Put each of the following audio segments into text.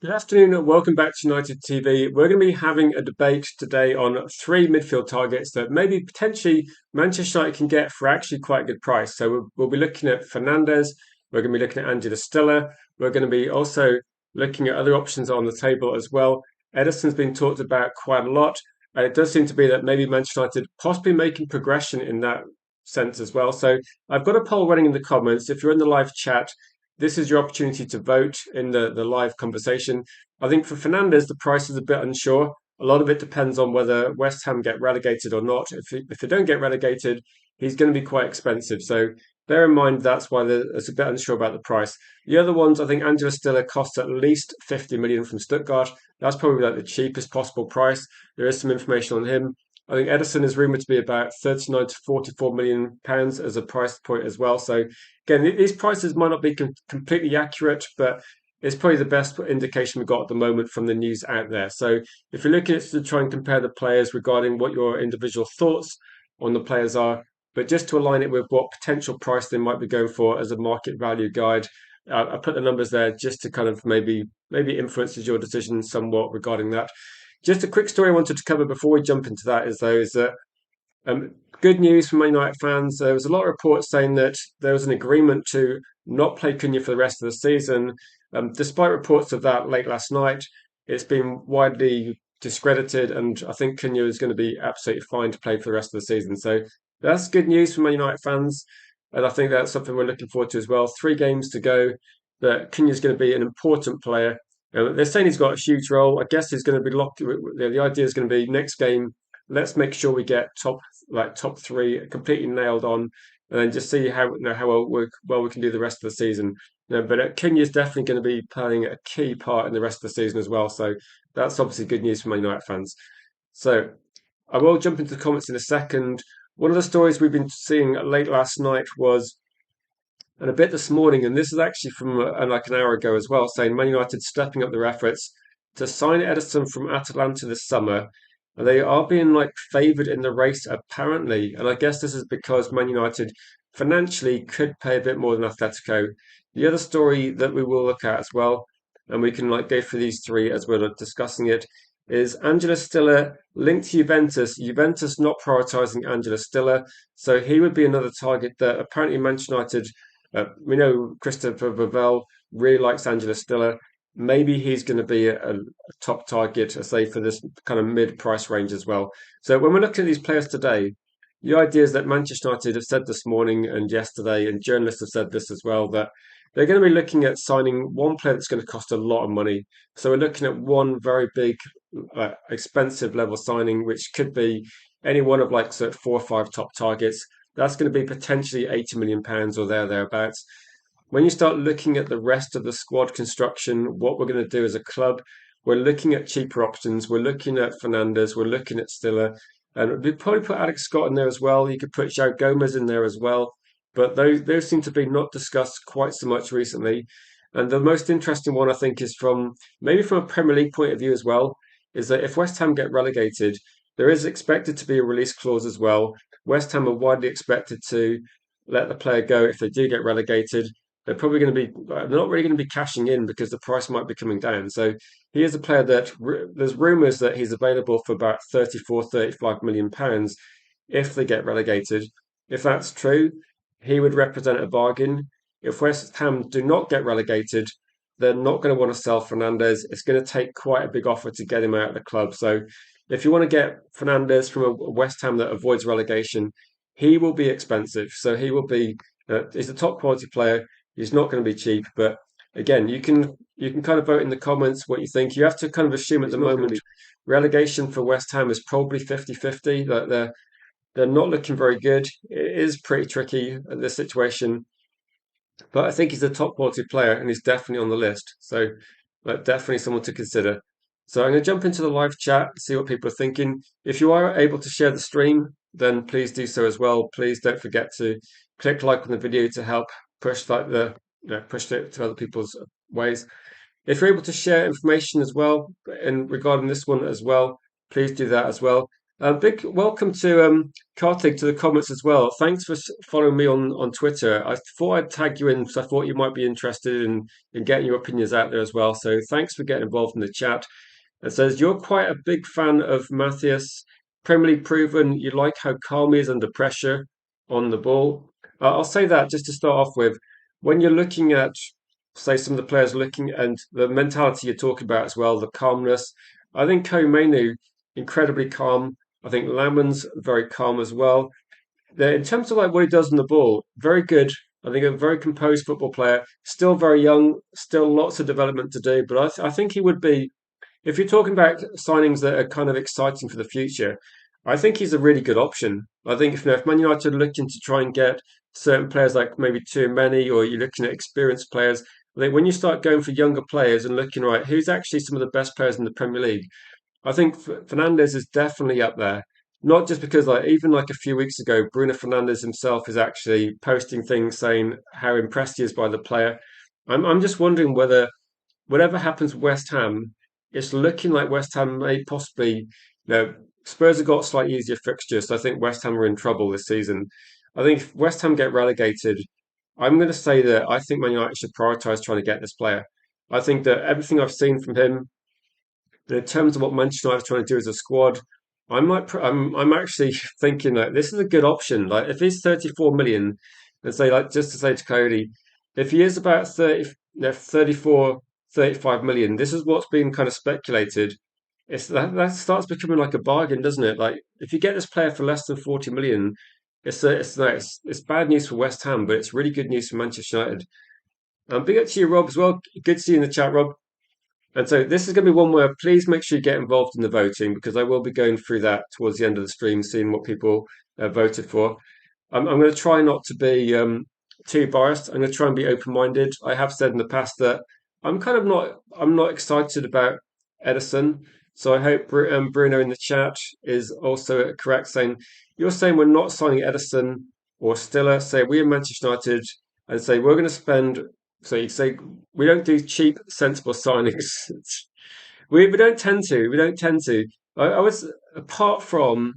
Good afternoon and welcome back to United TV. We're going to be having a debate today on three midfield targets that maybe potentially Manchester United can get for actually quite a good price. So we'll be looking at Fernandes, we're going to be looking at Angela Stiller, we're going to be also looking at other options on the table as well. Ederson's been talked about quite a lot, and it does seem to be that maybe Manchester United possibly making progression in that sense as well. So I've got a poll running in the comments. If you're in the live chat, this is your opportunity to vote in the live conversation. I think for Fernandes, the price is a bit unsure. A lot of it depends on whether West Ham get relegated or not. If they don't get relegated, he's going to be quite expensive. So bear in mind that's why it's a bit unsure about the price. The other ones, I think Angela Stiller costs at least 50 million from Stuttgart. That's probably like the cheapest possible price. There is some information on him. I think Ederson is rumored to be about 39 to 44 million pounds as a price point as well. So again, these prices might not be completely accurate, but it's probably the best indication we've got at the moment from the news out there. So if you're looking at to try and compare the players regarding what your individual thoughts on the players are, but just to align it with what potential price they might be going for as a market value guide, I put the numbers there just to kind of maybe influences your decision somewhat regarding that. Just a quick story I wanted to cover before we jump into that is that good news for Man United fans. There was a lot of reports saying that there was an agreement to not play Cunha for the rest of the season. Despite reports of that late last night, it's been widely discredited, and I think Cunha is going to be absolutely fine to play for the rest of the season. So that's good news for Man United fans, and I think that's something we're looking forward to as well. 3 games to go, but Cunha is going to be an important player. They're saying he's got a huge role. I guess he's going to be locked. The idea is going to be next game. Let's make sure we get top three completely nailed on, and then just see how well we can do the rest of the season. But Kenya is definitely going to be playing a key part in the rest of the season as well. So that's obviously good news for Man United fans. So I will jump into the comments in a second. One of the stories we've been seeing late last night was, and a bit this morning, and this is actually from like an hour ago as well, saying Man United stepping up their efforts to sign Ederson from Atalanta this summer. And they are being like favoured in the race apparently, and I guess this is because Man United financially could pay a bit more than Atletico. The other story that we will look at as well, and we can like go through these three as we're discussing it, is Angela Stiller linked to Juventus. Juventus not prioritising Angela Stiller, so he would be another target that apparently Manchester United. We know Christopher Vavell really likes Angela Stiller. Maybe he's going to be a top target, I say, for this kind of mid-price range as well. So when we're looking at these players today, the idea is that Manchester United have said this morning and yesterday, and journalists have said this as well, that they're going to be looking at signing one player that's going to cost a lot of money. So we're looking at one very big, expensive level signing, which could be any one of like sort of 4 or 5 top targets. That's going to be potentially £80 million or thereabouts. When you start looking at the rest of the squad construction, what we're going to do as a club, we're looking at cheaper options. We're looking at Fernandes, we're looking at Stiller, and we probably put Alex Scott in there as well. You could put João Gomez in there as well, but those seem to be not discussed quite so much recently. And the most interesting one, I think, is from a Premier League point of view as well, is that if West Ham get relegated, there is expected to be a release clause as well. West Ham are widely expected to let the player go if they do get relegated. They're probably going to be, they're not really going to be cashing in because the price might be coming down. So he is a player that there's rumours that he's available for about 34, 35 million pounds if they get relegated. If that's true, he would represent a bargain. If West Ham do not get relegated, they're not going to want to sell Fernandes. It's going to take quite a big offer to get him out of the club. So if you want to get Fernandes from a West Ham that avoids relegation, he will be expensive. So he will be, he's a top quality player. He's not going to be cheap, but again, you can kind of vote in the comments what you think. You have to kind of assume at the moment relegation for West Ham is probably 50-50. That they're not looking very good. It is pretty tricky this situation, but I think he's a top quality player and he's definitely on the list. So definitely someone to consider. So I'm going to jump into the live chat, see what people are thinking. If you are able to share the stream, then please do so as well. Please don't forget to click like on the video to help push push it to other people's ways. If you're able to share information as well in regarding this one as well, please do that as well. Big welcome to Karthik to the comments as well. Thanks for following me on Twitter. I thought I'd tag you in because I thought you might be interested in getting your opinions out there as well. So thanks for getting involved in the chat. It says you're quite a big fan of Matthias, Premier League proven. You like how calm he is under pressure on the ball. I'll say that just to start off with. When you're looking at, say, some of the players looking and the mentality you're talking about as well, the calmness. I think Koemenu incredibly calm. I think Lamon's very calm as well. In terms of like what he does on the ball, very good. I think a very composed football player. Still very young. Still lots of development to do. But I think he would be if you're talking about signings that are kind of exciting for the future, I think he's a really good option. I think if Man United are looking to try and get certain players like maybe too many, or you're looking at experienced players, I think when you start going for younger players and looking right, who's actually some of the best players in the Premier League, I think Fernandez is definitely up there. Not just because like even like a few weeks ago, Bruno Fernandez himself is actually posting things saying how impressed he is by the player. I'm just wondering whether whatever happens with West Ham, it's looking like West Ham may possibly, Spurs have got slightly easier fixtures, so I think West Ham are in trouble this season. I think if West Ham get relegated, I'm going to say that I think Man United should prioritise trying to get this player. I think that everything I've seen from him, in terms of what Manchester United are trying to do as a squad, I'm actually thinking that this is a good option. Like if he's 34 million, and say like just to say to Cody, if he is about 30, 34, 35 million, this is what's been kind of speculated. That starts becoming like a bargain, doesn't it? Like if you get this player for less than 40 million, it's bad news for West Ham, but it's really good news for Manchester United. Big up to you, Rob, as well. Good to see you in the chat, Rob. And so this is going to be one where please make sure you get involved in the voting because I will be going through that towards the end of the stream, seeing what people voted for. I'm going to try not to be too biased. I'm going to try and be open-minded. I have said in the past that I'm not excited about Edison. So I hope Bruno in the chat is also correct, saying you're saying we're not signing Edison or Stiller. Say we in Manchester United and say we're going to spend. So you say we don't do cheap, sensible signings. We don't tend to. We don't tend to. I was apart from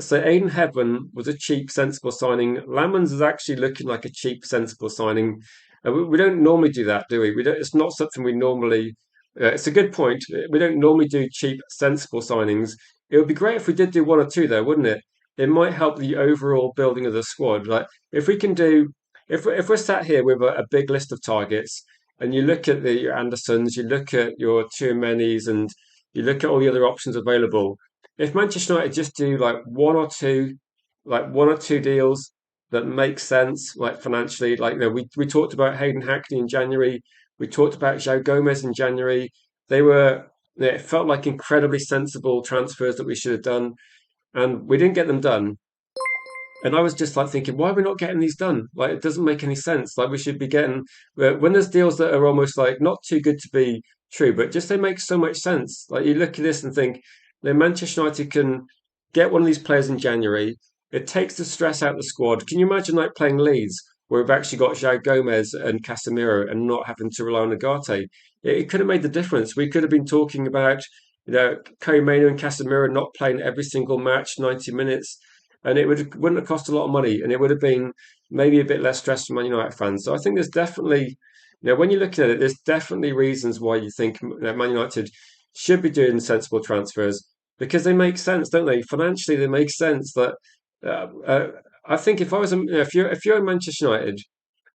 so Aiden Heaven was a cheap, sensible signing. Lamans is actually looking like a cheap, sensible signing. We don't normally do that, do we? We don't. It's not something we normally. It's a good point. We don't normally do cheap, sensible signings. It would be great if we did do one or two, though, wouldn't it? It might help the overall building of the squad. Like if we can do, if we're sat here with a big list of targets, and you look at your Andersons, you look at your Tchouaménis, and you look at all the other options available if Manchester United just do like one or two deals that make sense, like financially, like we talked about Hayden Hackney in January, we talked about João Gomez in January. They were it felt like incredibly sensible transfers that we should have done, and we didn't get them done. And I was just like thinking, why are we not getting these done? Like it doesn't make any sense. Like we should be getting when there's deals that are almost like not too good to be true, but just they make so much sense. Like you look at this and think, Manchester United can get one of these players in January. It takes the stress out of the squad. Can you imagine like playing Leeds, where we've actually got João Gomez and Casemiro, and not having to rely on Agate? It could have made the difference. We could have been talking about Koemenu and Casemiro not playing every single match, 90 minutes and wouldn't have cost a lot of money, and it would have been maybe a bit less stress for Man United fans. So I think there's definitely, when you're looking at it, there's definitely reasons why you think Man United should be doing sensible transfers because they make sense, don't they? Financially, they make sense. That I think if I was, if you're in Manchester United,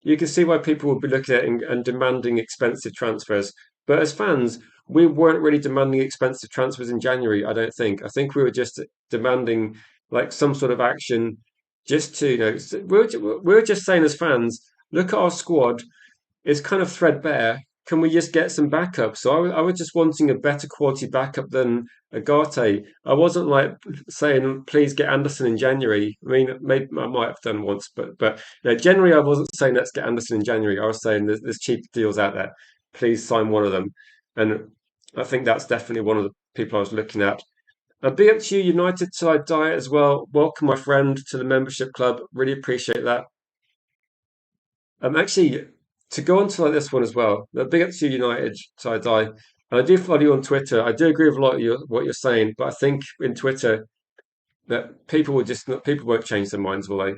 you can see why people would be looking at it and demanding expensive transfers. But as fans, we weren't really demanding expensive transfers in January, I don't think. I think we were just demanding like some sort of action just to, we were just saying as fans, look at our squad, it's kind of threadbare. Can we just get some backup? So I was just wanting a better quality backup than Agate. I wasn't like saying, please get Anderson in January. I mean, maybe I might have done once, but generally I wasn't saying let's get Anderson in January. I was saying there's cheap deals out there. Please sign one of them. And I think that's definitely one of the people I was looking at. Big up to you, United Till I Die as well. Welcome, my friend, to the membership club. Really appreciate that. Actually, to go on to like this one as well, big up to you, United Till I Die. And I do follow you on Twitter. I do agree with a lot of what you're saying, but I think in Twitter, that people won't change their minds, will they?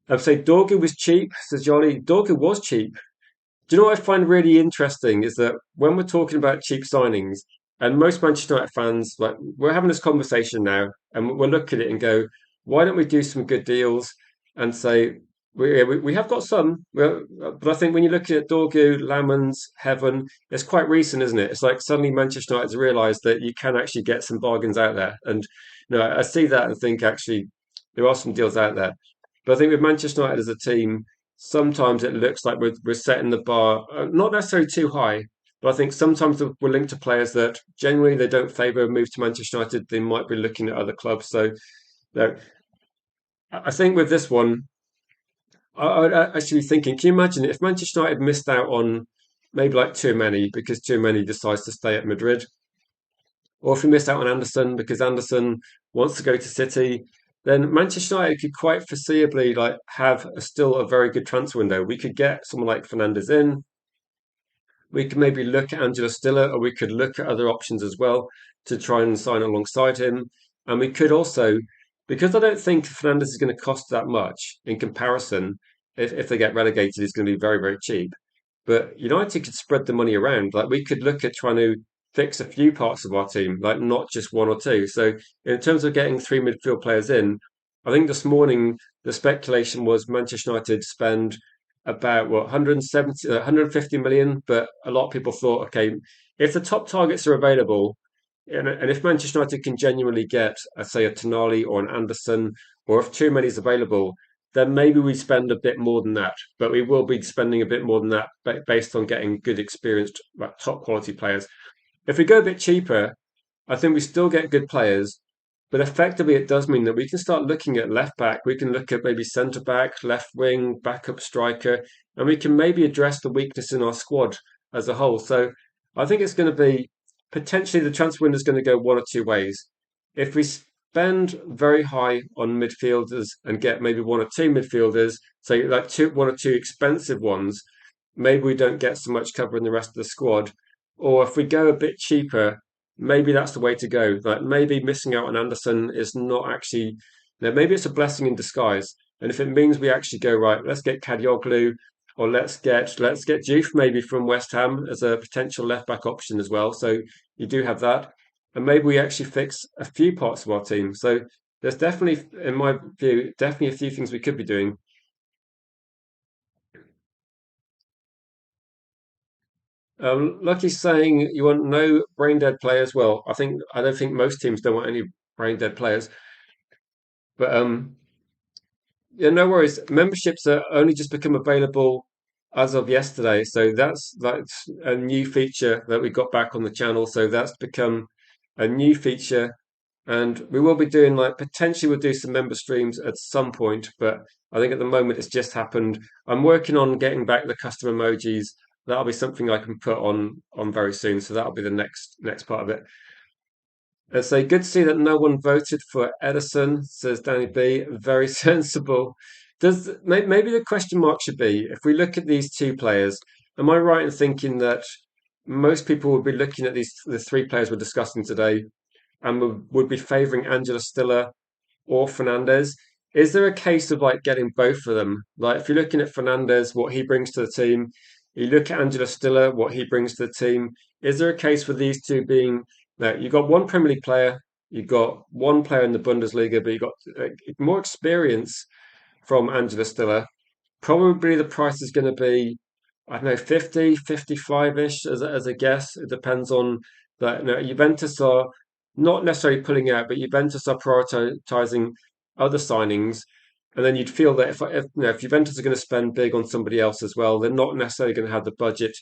I'd say Dorgu was cheap, says Jolly. Dorgu was cheap. Do you know what I find really interesting is that when we're talking about cheap signings, and most Manchester United fans, like we're having this conversation now, and we'll look at it and go, why don't we do some good deals and say we have got some, well, but I think when you're looking at Dorgu, Lamans, Heaven, it's quite recent, isn't it? It's like suddenly Manchester United's realised that you can actually get some bargains out there, and I see that and think actually there are some deals out there. But I think with Manchester United as a team sometimes it looks like we're setting the bar not necessarily too high, but I think sometimes we're linked to players that generally they don't favour a move to Manchester United. They might be looking at other clubs. So no, I think with this one, I'd actually be thinking, can you imagine if Manchester United missed out on maybe like too many because too many decides to stay at Madrid, or if we missed out on Anderson because Anderson wants to go to City, then Manchester United could quite foreseeably like have still a very good transfer window. We could get someone like Fernandez in. We could maybe look at Angelo Stiller, or we could look at other options as well to try and sign alongside him. And we could also, because I don't think Fernandez is going to cost that much in comparison, if they get relegated, he's going to be very, very cheap. But United could spread the money around. Like we could look at trying to fix a few parts of our team, like not just one or two. So in terms of getting three midfield players in, I think this morning the speculation was Manchester United spend about what 170, 150 million, but a lot of people thought, okay, if the top targets are available, and if Manchester United can genuinely get, say, a Tonali or an Anderson, or if too many is available, then maybe we spend a bit more than that. But we will be spending a bit more than that based on getting good, experienced, like, top quality players. If we go a bit cheaper, I think we still get good players, but effectively it does mean that we can start looking at left back, we can look at maybe centre back, left wing, backup striker, and we can maybe address the weakness in our squad as a whole. So I think it's going to be potentially the transfer window is going to go one or two ways. If we spend very high on midfielders and get maybe one or two midfielders, say like one or two expensive ones, maybe we don't get so much cover in the rest of the squad. Or if we go a bit cheaper, maybe that's the way to go. Like maybe missing out on Anderson is not actually, maybe it's a blessing in disguise. And if it means we actually go right, let's get Kadioglu, or let's get Juve maybe from West Ham as a potential left back option as well. So you do have that, and maybe we actually fix a few parts of our team. So there's definitely, in my view, definitely a few things we could be doing. Lucky's saying you want no brain dead players. Well, I don't think most teams don't want any brain dead players, but yeah, no worries. Memberships are only just become available as of yesterday, so that's a new feature that we got back on the channel. So that's become a new feature, and we will be doing like potentially we'll do some member streams at some point, but I think at the moment it's just happened. I'm working on getting back the custom emojis. That'll be something I can put on very soon. So that'll be the next part of it. And so good to see that no one voted for Edison, says Danny B. Very sensible. Maybe the question mark should be if we look at these two players, am I right in thinking that most people would be looking at the three players we're discussing today and would be favouring Angela Stiller or Fernandez? Is there a case of like getting both of them? Like if you're looking at Fernandez, what he brings to the team, you look at Angela Stiller, what he brings to the team. Is there a case for these two being that you've got one Premier League player, you've got one player in the Bundesliga, but you've got more experience from Angela Stiller? Probably the price is going to be, I don't know, 50, 55-ish as a guess. It depends on that. Juventus are not necessarily pulling out, but Juventus are prioritizing other signings. And then you'd feel that if Juventus are going to spend big on somebody else as well, they're not necessarily going to have the budget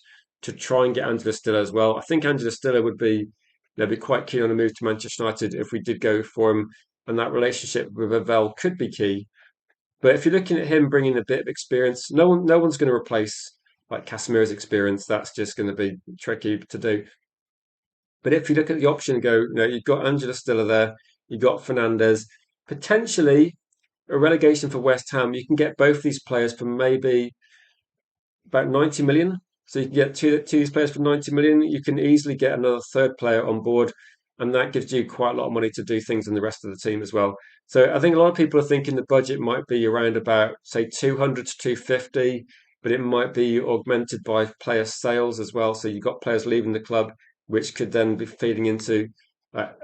to try and get Angela Stiller as well. I think Angela Stiller would be they'd be quite keen on a move to Manchester United if we did go for him, and that relationship with Avel could be key. But if you're looking at him bringing a bit of experience, no one's going to replace like Casemiro's experience. That's just going to be tricky to do. But if you look at the option and go, you've got Angela Stiller there, you've got Fernandez, potentially a relegation for West Ham, you can get both these players for maybe about 90 million. So you can get two of these players for 90 million. You can easily get another third player on board. and that gives you quite a lot of money to do things in the rest of the team as well. So I think a lot of people are thinking the budget might be around about say 200 to 250, but it might be augmented by player sales as well. So you've got players leaving the club, which could then be feeding into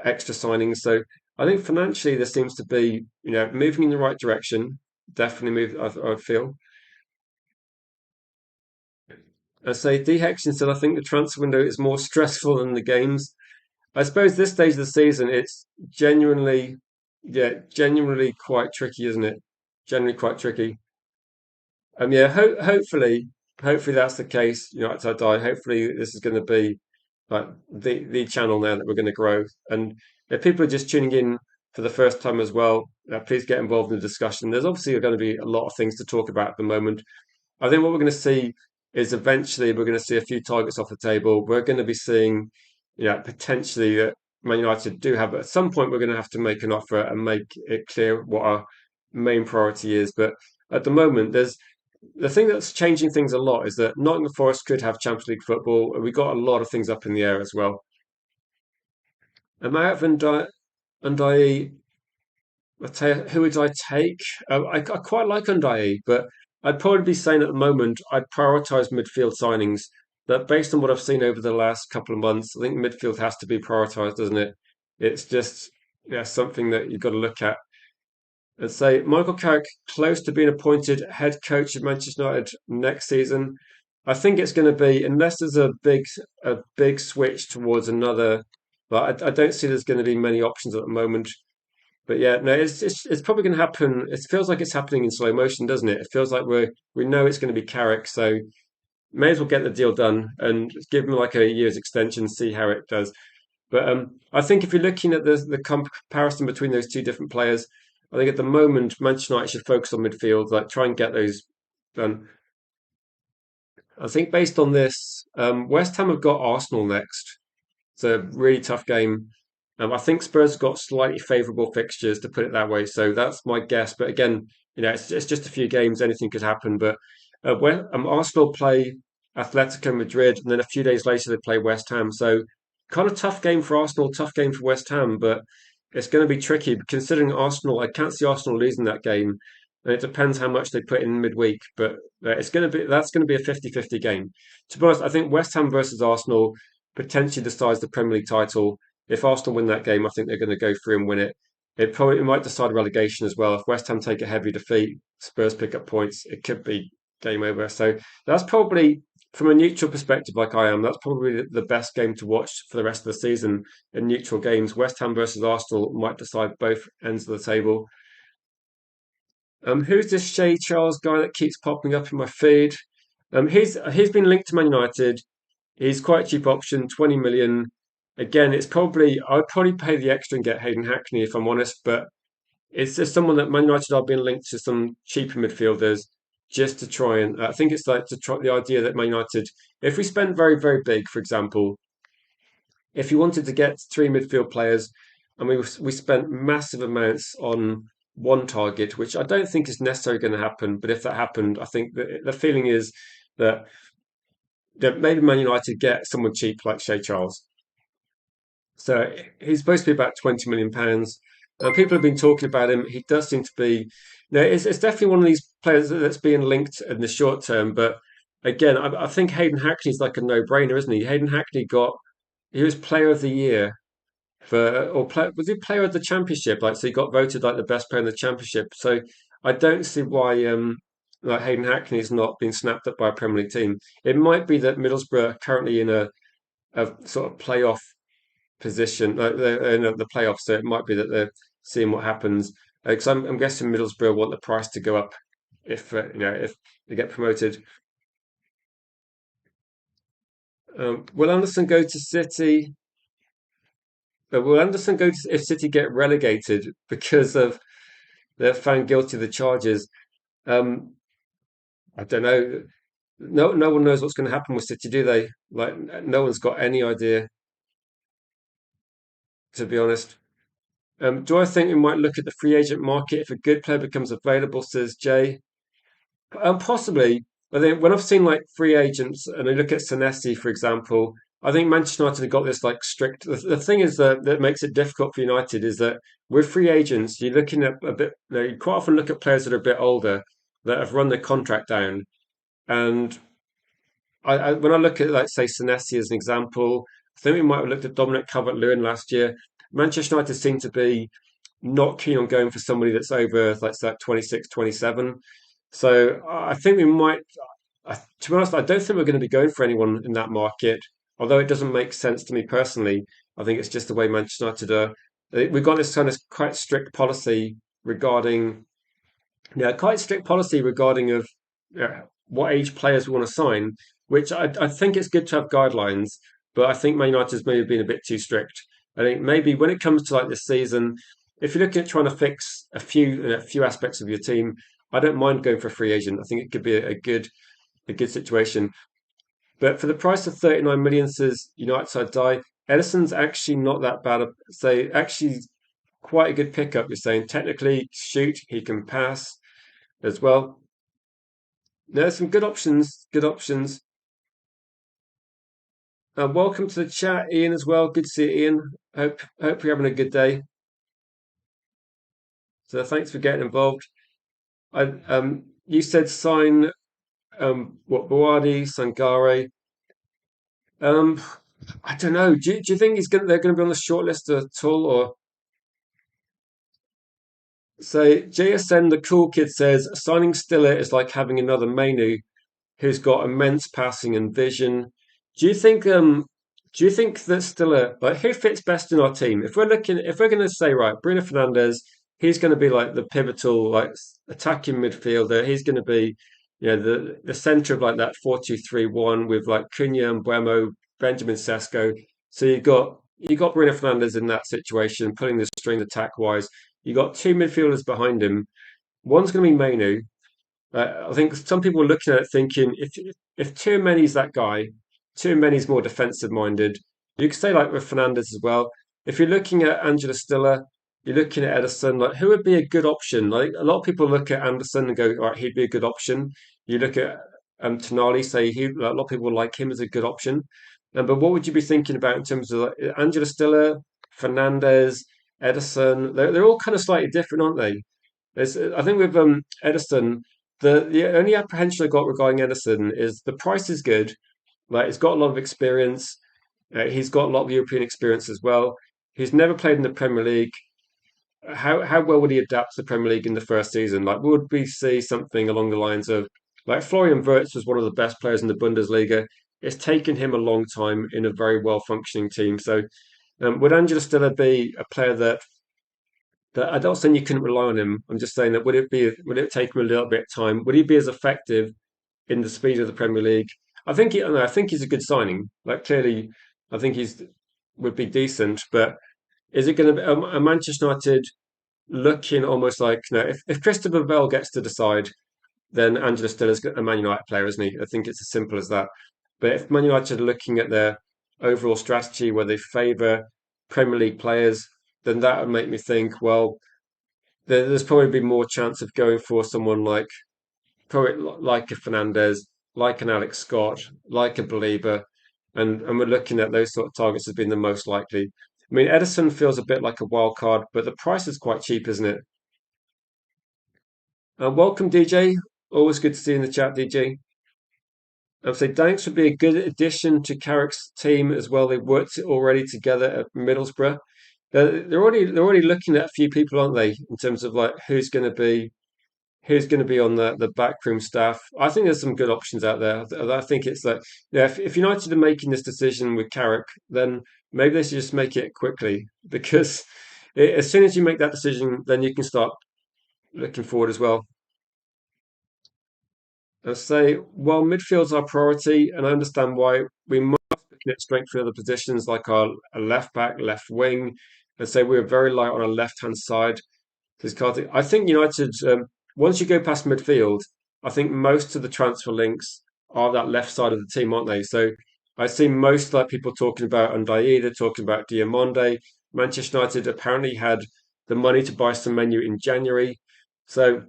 extra signings. So I think financially there seems to be, moving in the right direction. Definitely move. I feel. I say D Hexton said I think the transfer window is more stressful than the games. I suppose this stage of the season, it's genuinely, yeah, genuinely quite tricky, isn't it? Generally quite tricky. Yeah, hopefully that's the case. As I die, hopefully this is going to be like the channel now that we're going to grow. And if people are just tuning in for the first time as well, please get involved in the discussion. There's obviously going to be a lot of things to talk about at the moment. I think what we're going to see is eventually we're going to see a few targets off the table. We're going to be seeing, potentially that Man United do have, at some point, we're going to have to make an offer and make it clear what our main priority is. But at the moment, there's the thing that's changing things a lot is that Nottingham Forest could have Champions League football. We got a lot of things up in the air as well. Am I out of Ndai, I tell you, who would I take? I quite like Unai, but I'd probably be saying at the moment I'd prioritise midfield signings. That based on what I've seen over the last couple of months, I think midfield has to be prioritised, doesn't it? It's just something that you've got to look at and say Michael Carrick close to being appointed head coach of Manchester United next season. I think it's going to be unless there's a big switch towards another. But I don't see there's going to be many options at the moment. But yeah, no, it's probably going to happen. It feels like it's happening in slow motion, doesn't it? It feels like we know it's going to be Carrick, so may as well get the deal done and give him like a year's extension, see how it does. But I think if you're looking at the comparison between those two different players, I think at the moment Manchester United should focus on midfield, like try and get those done. I think based on this, West Ham have got Arsenal next. It's a really tough game. I think Spurs got slightly favourable fixtures, to put it that way. So that's my guess. But again, it's just a few games. Anything could happen. But when Arsenal play Atletico Madrid, and then a few days later they play West Ham. So kind of tough game for Arsenal, tough game for West Ham. But it's going to be tricky considering Arsenal. I can't see Arsenal losing that game. And it depends how much they put in midweek. But that's going to be a 50-50 game. To be honest, I think West Ham versus Arsenal potentially decides the Premier League title. If Arsenal win that game, I think they're going to go through and win it. It might decide relegation as well. If West Ham take a heavy defeat, Spurs pick up points, it could be game over. So that's probably, from a neutral perspective, like I am, that's probably the best game to watch for the rest of the season in neutral games. West Ham versus Arsenal might decide both ends of the table. Who's this Shay Charles guy that keeps popping up in my feed? He's been linked to Man United. He's quite a cheap option, 20 million. Again, I would probably pay the extra and get Hayden Hackney if I'm honest, but it's just someone that Man United are being linked to some cheaper midfielders just to try and I think it's like to try the idea that Man United, if we spend very, very big, for example, if you wanted to get three midfield players and we spent massive amounts on one target, which I don't think is necessarily going to happen, but if that happened, I think the feeling is that maybe Man United get someone cheap like Shea Charles. So he's supposed to be about £20 million. People have been talking about him. He does seem to be, it's definitely one of these players that's being linked in the short term. But again, I think Hayden Hackney's like a no-brainer, isn't he? He was Player of the Year was he Player of the Championship? Like, so he got voted like the best player in the Championship. So I don't see why like Hayden Hackney's not been snapped up by a Premier League team. It might be that Middlesbrough are currently in a sort of playoff position, like they're in the playoffs. So it might be that they're seeing what happens. Because I'm guessing Middlesbrough want the price to go up if they get promoted. Will Anderson go to City? Will Anderson go to if City get relegated because of they're found guilty of the charges? Um, I don't know. No one knows what's going to happen with City, do they? Like, no one's got any idea, to be honest. Do I think we might look at the free agent market if a good player becomes available, says Jay? Possibly. I think when I've seen like free agents and I look at Senesi, for example, I think Manchester United have got this like strict. The thing is that makes it difficult for United is that with free agents, you're looking at a bit. You quite often look at players that are a bit older that have run their contract down, and when I look at, like, say, Senesi as an example, I think we might have looked at Dominic Calvert-Lewin last year. Manchester United seem to be not keen on going for somebody that's over, like, say, 26, 27. So I think we might, to be honest, I don't think we're going to be going for anyone in that market, although it doesn't make sense to me personally. I think it's just the way Manchester United are. We've got this kind of quite strict policy regarding, yeah, quite strict policy regarding of what age players we want to sign, which I think it's good to have guidelines, but I think Man United's maybe been a bit too strict. I think maybe when it comes to like this season, if you're looking at trying to fix a few aspects of your team, I don't mind going for a free agent. I think it could be a good situation. But for the price of 39 million, says United side die, Edison's actually not that bad. Say actually quite a good pickup. You're saying technically shoot, he can pass as well. There's some good options. Good options. Welcome to the chat, Ian, as well. Good to see you, Ian. Hope you're having a good day. So thanks for getting involved. You said sign what Boadi, Sangare. Um, I don't know. Do you think they're going to be on the short list at all, or say JSN the cool kid says signing Stiller is like having another Mainu who's got immense passing and vision. Do you think do you think that Stiller, like, who fits best in our team? If we're gonna say, right, Bruno Fernandes, he's gonna be like the pivotal, like, attacking midfielder. He's gonna be, the center of like that 4-2-3-1 with like Cunha and Buemo, Benjamin Sesko. So you got Bruno Fernandes in that situation, pulling the string attack wise. You got two midfielders behind him. One's gonna be Mainu, I think some people are looking at it thinking if Tchouaméni's that guy, Tchouaméni's more defensive minded. You could say like with Fernandez as well. If you're looking at Angela Stiller, you're looking at Ederson. Like, who would be a good option? Like, a lot of people look at Anderson and go, all right, he'd be a good option. You look at Tonali, say a lot of people like him as a good option. But what would you be thinking about in terms of like, Angela Stiller, Fernandez, Ederson? They're all kind of slightly different, aren't they? I think with Ederson, the only apprehension I got regarding Ederson is the price is good. Like, he's got a lot of experience. He's got a lot of European experience as well. He's never played in the Premier League. How well would he adapt to the Premier League in the first season? Like, would we see something along the lines of, like, Florian Wirtz was one of the best players in the Bundesliga. It's taken him a long time in a very well functioning team. So, would Angela Stiller be a player that I'm not saying you couldn't rely on him. I'm just saying that would it take him a little bit of time? Would he be as effective in the speed of the Premier League? I think he's a good signing. Like, clearly, I think he's would be decent. But is it going to be a Manchester United looking almost like, if Christopher Bell gets to decide, then Angela Stiller's a Man United player, isn't he? I think it's as simple as that. But if Man United are looking at their overall strategy where they favour Premier League players, then that would make me think, well, there's probably be more chance of going for someone like a Fernandez, like an Alex Scott, like a Belieber, and we're looking at those sort of targets as being the most likely. I mean, Edison feels a bit like a wild card, but the price is quite cheap, isn't it? Welcome, DJ. Always good to see you in the chat, DJ. I'd say Danks would be a good addition to Carrick's team as well. They've worked already together at Middlesbrough. They're already looking at a few people, aren't they, in terms of like who's going to be on the backroom staff. I think there's some good options out there. I think it's like, yeah, if United are making this decision with Carrick, then maybe they should just make it quickly because as soon as you make that decision, then you can start looking forward as well. I say, well, midfield's our priority, and I understand why we must at strength for other positions like our a left back, left wing, and say we're very light on our left hand side. I think United, once you go past midfield, I think most of the transfer links are that left side of the team, aren't they? So I see most like people talking about Undayi, they're talking about Diamonde. Manchester United apparently had the money to buy some menu in January. So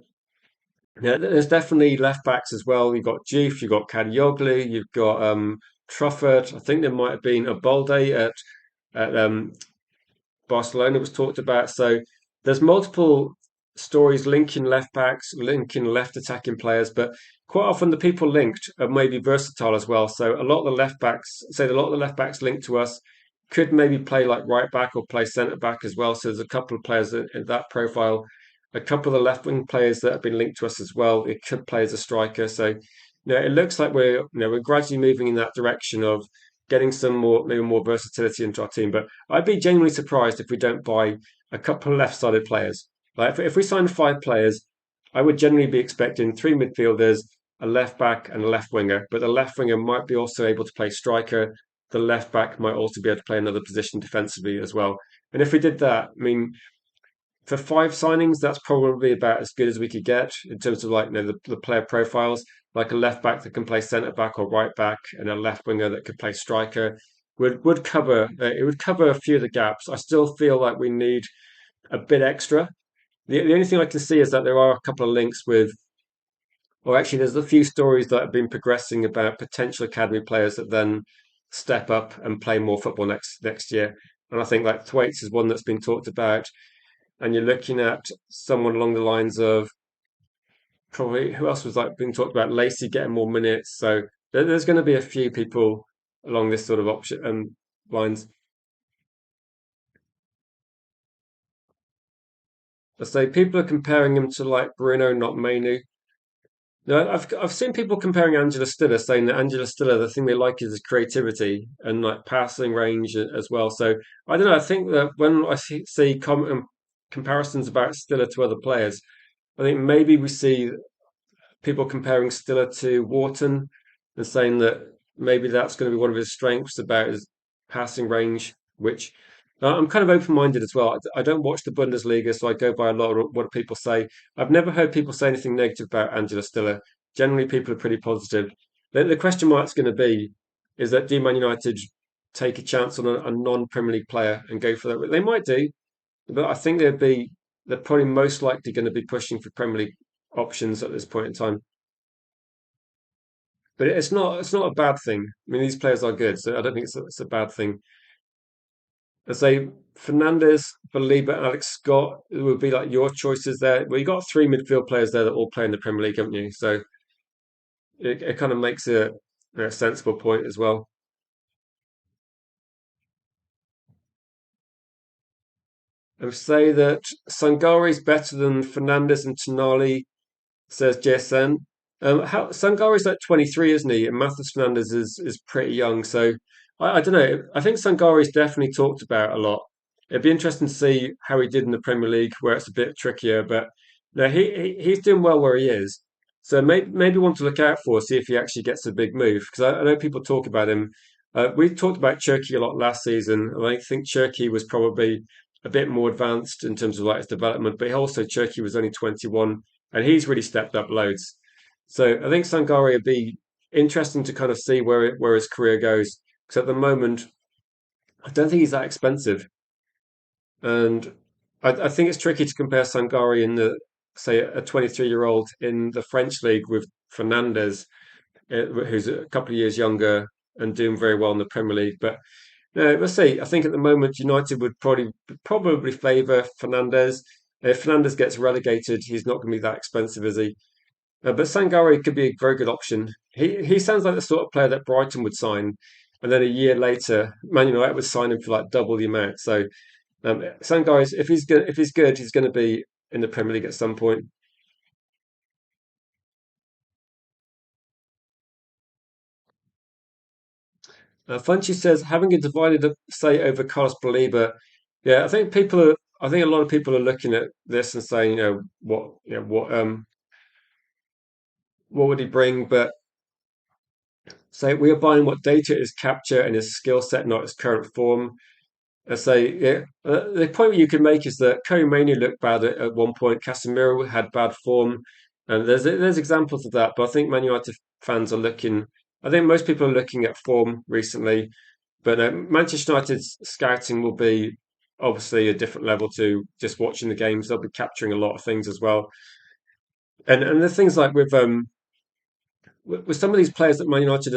yeah, there's definitely left backs as well. You've got Juve, you've got Kadioglu, you've got Truffert. I think there might have been a Balde at Barcelona was talked about. So there's multiple stories linking left backs, linking left attacking players, but quite often the people linked are maybe versatile as well. So a lot of the left backs, say a lot of the left backs linked to us could maybe play like right back or play centre back as well. So there's a couple of players in that profile. A couple of the left wing players that have been linked to us as well. It could play as a striker. So it looks like we're gradually moving in that direction of getting some more maybe more versatility into our team. But I'd be genuinely surprised if we don't buy a couple of left-sided players. Like if we sign five players, I would generally be expecting three midfielders, a left back, and a left winger. But the left winger might be also able to play striker. The left back might also be able to play another position defensively as well. And if we did that, I mean, for five signings, that's probably about as good as we could get in terms of like the player profiles. Like a left back that can play centre back or right back, and a left winger that could play striker would cover it would cover a few of the gaps. I still feel like we need a bit extra. The only thing I can see is that there are a couple of links with, or actually, there's a few stories that have been progressing about potential academy players that then step up and play more football next year. And I think like Thwaites is one that's been talked about, and you're looking at someone along the lines of probably who else was like being talked about? Lacey getting more minutes. So there's going to be a few people along this sort of option lines. I say people are comparing him to like Bruno, not Mainu. No, I've seen people comparing Angela Stiller, saying that Angela Stiller, the thing they like is his creativity and like passing range as well. So I don't know. I think that when I see comparisons about Stiller to other players, I think maybe we see people comparing Stiller to Wharton and saying that maybe that's going to be one of his strengths about his passing range, which I'm kind of open minded as well. I don't watch the Bundesliga, so I go by a lot of what people say. I've never heard people say anything negative about Angela Stiller. Generally, people are pretty positive. The question mark's going to be is that do Man United take a chance on a non Premier League player and go for that? They might do, but I think they're probably most likely going to be pushing for Premier League options at this point in time. But it's not a bad thing. I mean, these players are good, so I don't think it's a bad thing. I say Fernandez, Baliba, Alex Scott would be like your choices there. Well, you got three midfield players there that all play in the Premier League, haven't you? So it kind of makes a sensible point as well. I would say that Sangare is better than Fernandez and Tonali, says JSN. Sangari's like 23, isn't he? And Matheus Fernandes is pretty young. So I don't know. I think Sangari's definitely talked about a lot. It'd be interesting to see how he did in the Premier League, where it's a bit trickier. But no, he's doing well where he is. So maybe want to look out for, see if he actually gets a big move. Because I know people talk about him. We talked about Turkey a lot last season, and I think Turkey was probably a bit more advanced in terms of like his development. But also Turkey was only 21, and he's really stepped up loads. So I think Sangare would be interesting to kind of see where his career goes. Because at the moment, I don't think he's that expensive, and I think it's tricky to compare Sangare in the say a 23-year-old in the French league with Fernandez, who's a couple of years younger and doing very well in the Premier League. But no, we'll see. I think at the moment United would probably favour Fernandez. If Fernandez gets relegated, he's not going to be that expensive, is he? But Sangare could be a very good option. He sounds like the sort of player that Brighton would sign, and then a year later, Man United would sign him for like double the amount. So Sangare, if he's good, he's going to be in the Premier League at some point. Funchy says having a divided say over Carlos Baliba. Yeah, I think a lot of people are looking at this and saying, what would he bring? But say we are buying what data is capture and his skill set, not his current form. I say, yeah, the point you can make is that Manu looked bad at one point. Casemiro had bad form, and there's examples of that. But I think Man United fans are looking. I think most people are looking at form recently, but Manchester United's scouting will be obviously a different level to just watching the games. They'll be capturing a lot of things as well, and the things like with some of these players that Man United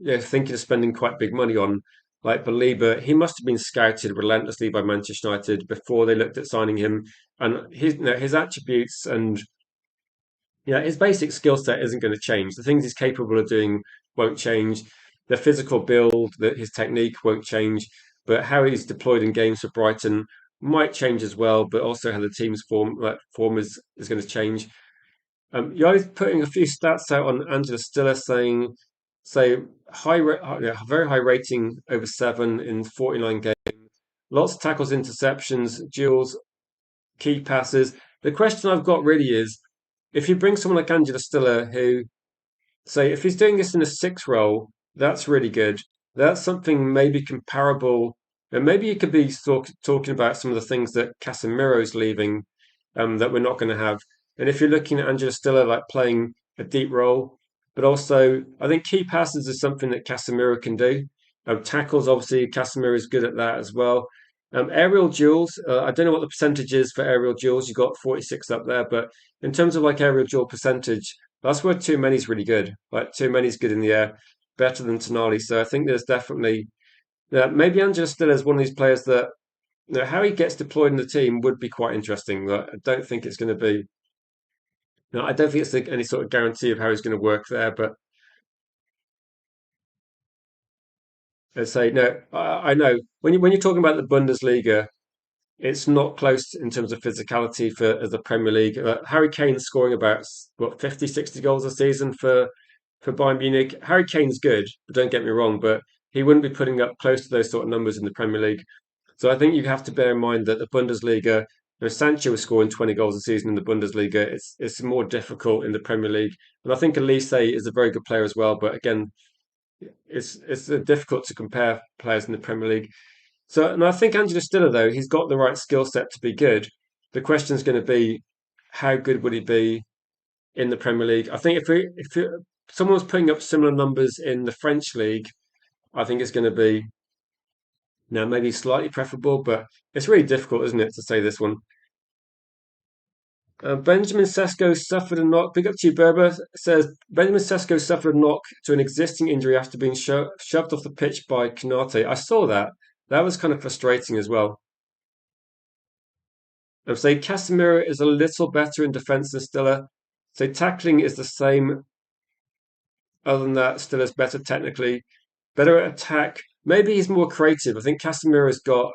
thinking of spending quite big money on, like Belieber. He must have been scouted relentlessly by Manchester United before they looked at signing him, and his attributes and his basic skill set isn't going to change. The things he's capable of doing won't change. The physical build, his technique won't change, but how he's deployed in games for Brighton might change as well. But also how the team's form is going to change. You're always putting a few stats out on Angela Stiller saying, say, very high rating over 7 in 49 games, lots of tackles, interceptions, duels, key passes. The question I've got really is, if you bring someone like Angela Stiller, who, say, if he's doing this in a six role, that's really good. That's something maybe comparable. And maybe you could be talking about some of the things that Casemiro's leaving, that we're not going to have. And if you're looking at Angela Stiller like playing a deep role, but also I think key passes is something that Casemiro can do. Tackles, obviously, Casemiro is good at that as well. Aerial duels, I don't know what the percentage is for aerial duels. You've got 46 up there, but in terms of like aerial duel percentage, that's where too many's really good. Like too many's good in the air, better than Tonali. So I think there's definitely maybe Angela Stiller is one of these players that how he gets deployed in the team would be quite interesting. Like, I don't think it's going to be. No, I don't think it's any sort of guarantee of how he's going to work there. But let's say no. I know when you're talking about the Bundesliga, it's not close in terms of physicality for as the Premier League. Harry Kane's scoring about what 50, 60 goals a season for Bayern Munich. Harry Kane's good, but don't get me wrong, but he wouldn't be putting up close to those sort of numbers in the Premier League. So I think you have to bear in mind that the Bundesliga, Sancho is scoring 20 goals a season in the Bundesliga. It's more difficult in the Premier League, and I think Elise is a very good player as well. But again, it's difficult to compare players in the Premier League. So, and I think Angelo Stiller, though, he's got the right skill set to be good. The question is going to be, how good would he be in the Premier League? I think if someone was putting up similar numbers in the French league, I think it's going to be now maybe slightly preferable, but it's really difficult, isn't it, to say this one? Benjamin Sesko suffered a knock. Big up to you, Berber. Says Benjamin Sesko suffered a knock to an existing injury after being shoved off the pitch by Kanate. I saw that. That was kind of frustrating as well. I'd say Casemiro is a little better in defence than Stiller. So tackling is the same. Other than that, Stiller's better technically, better at attack. Maybe he's more creative. I think Casemiro's got.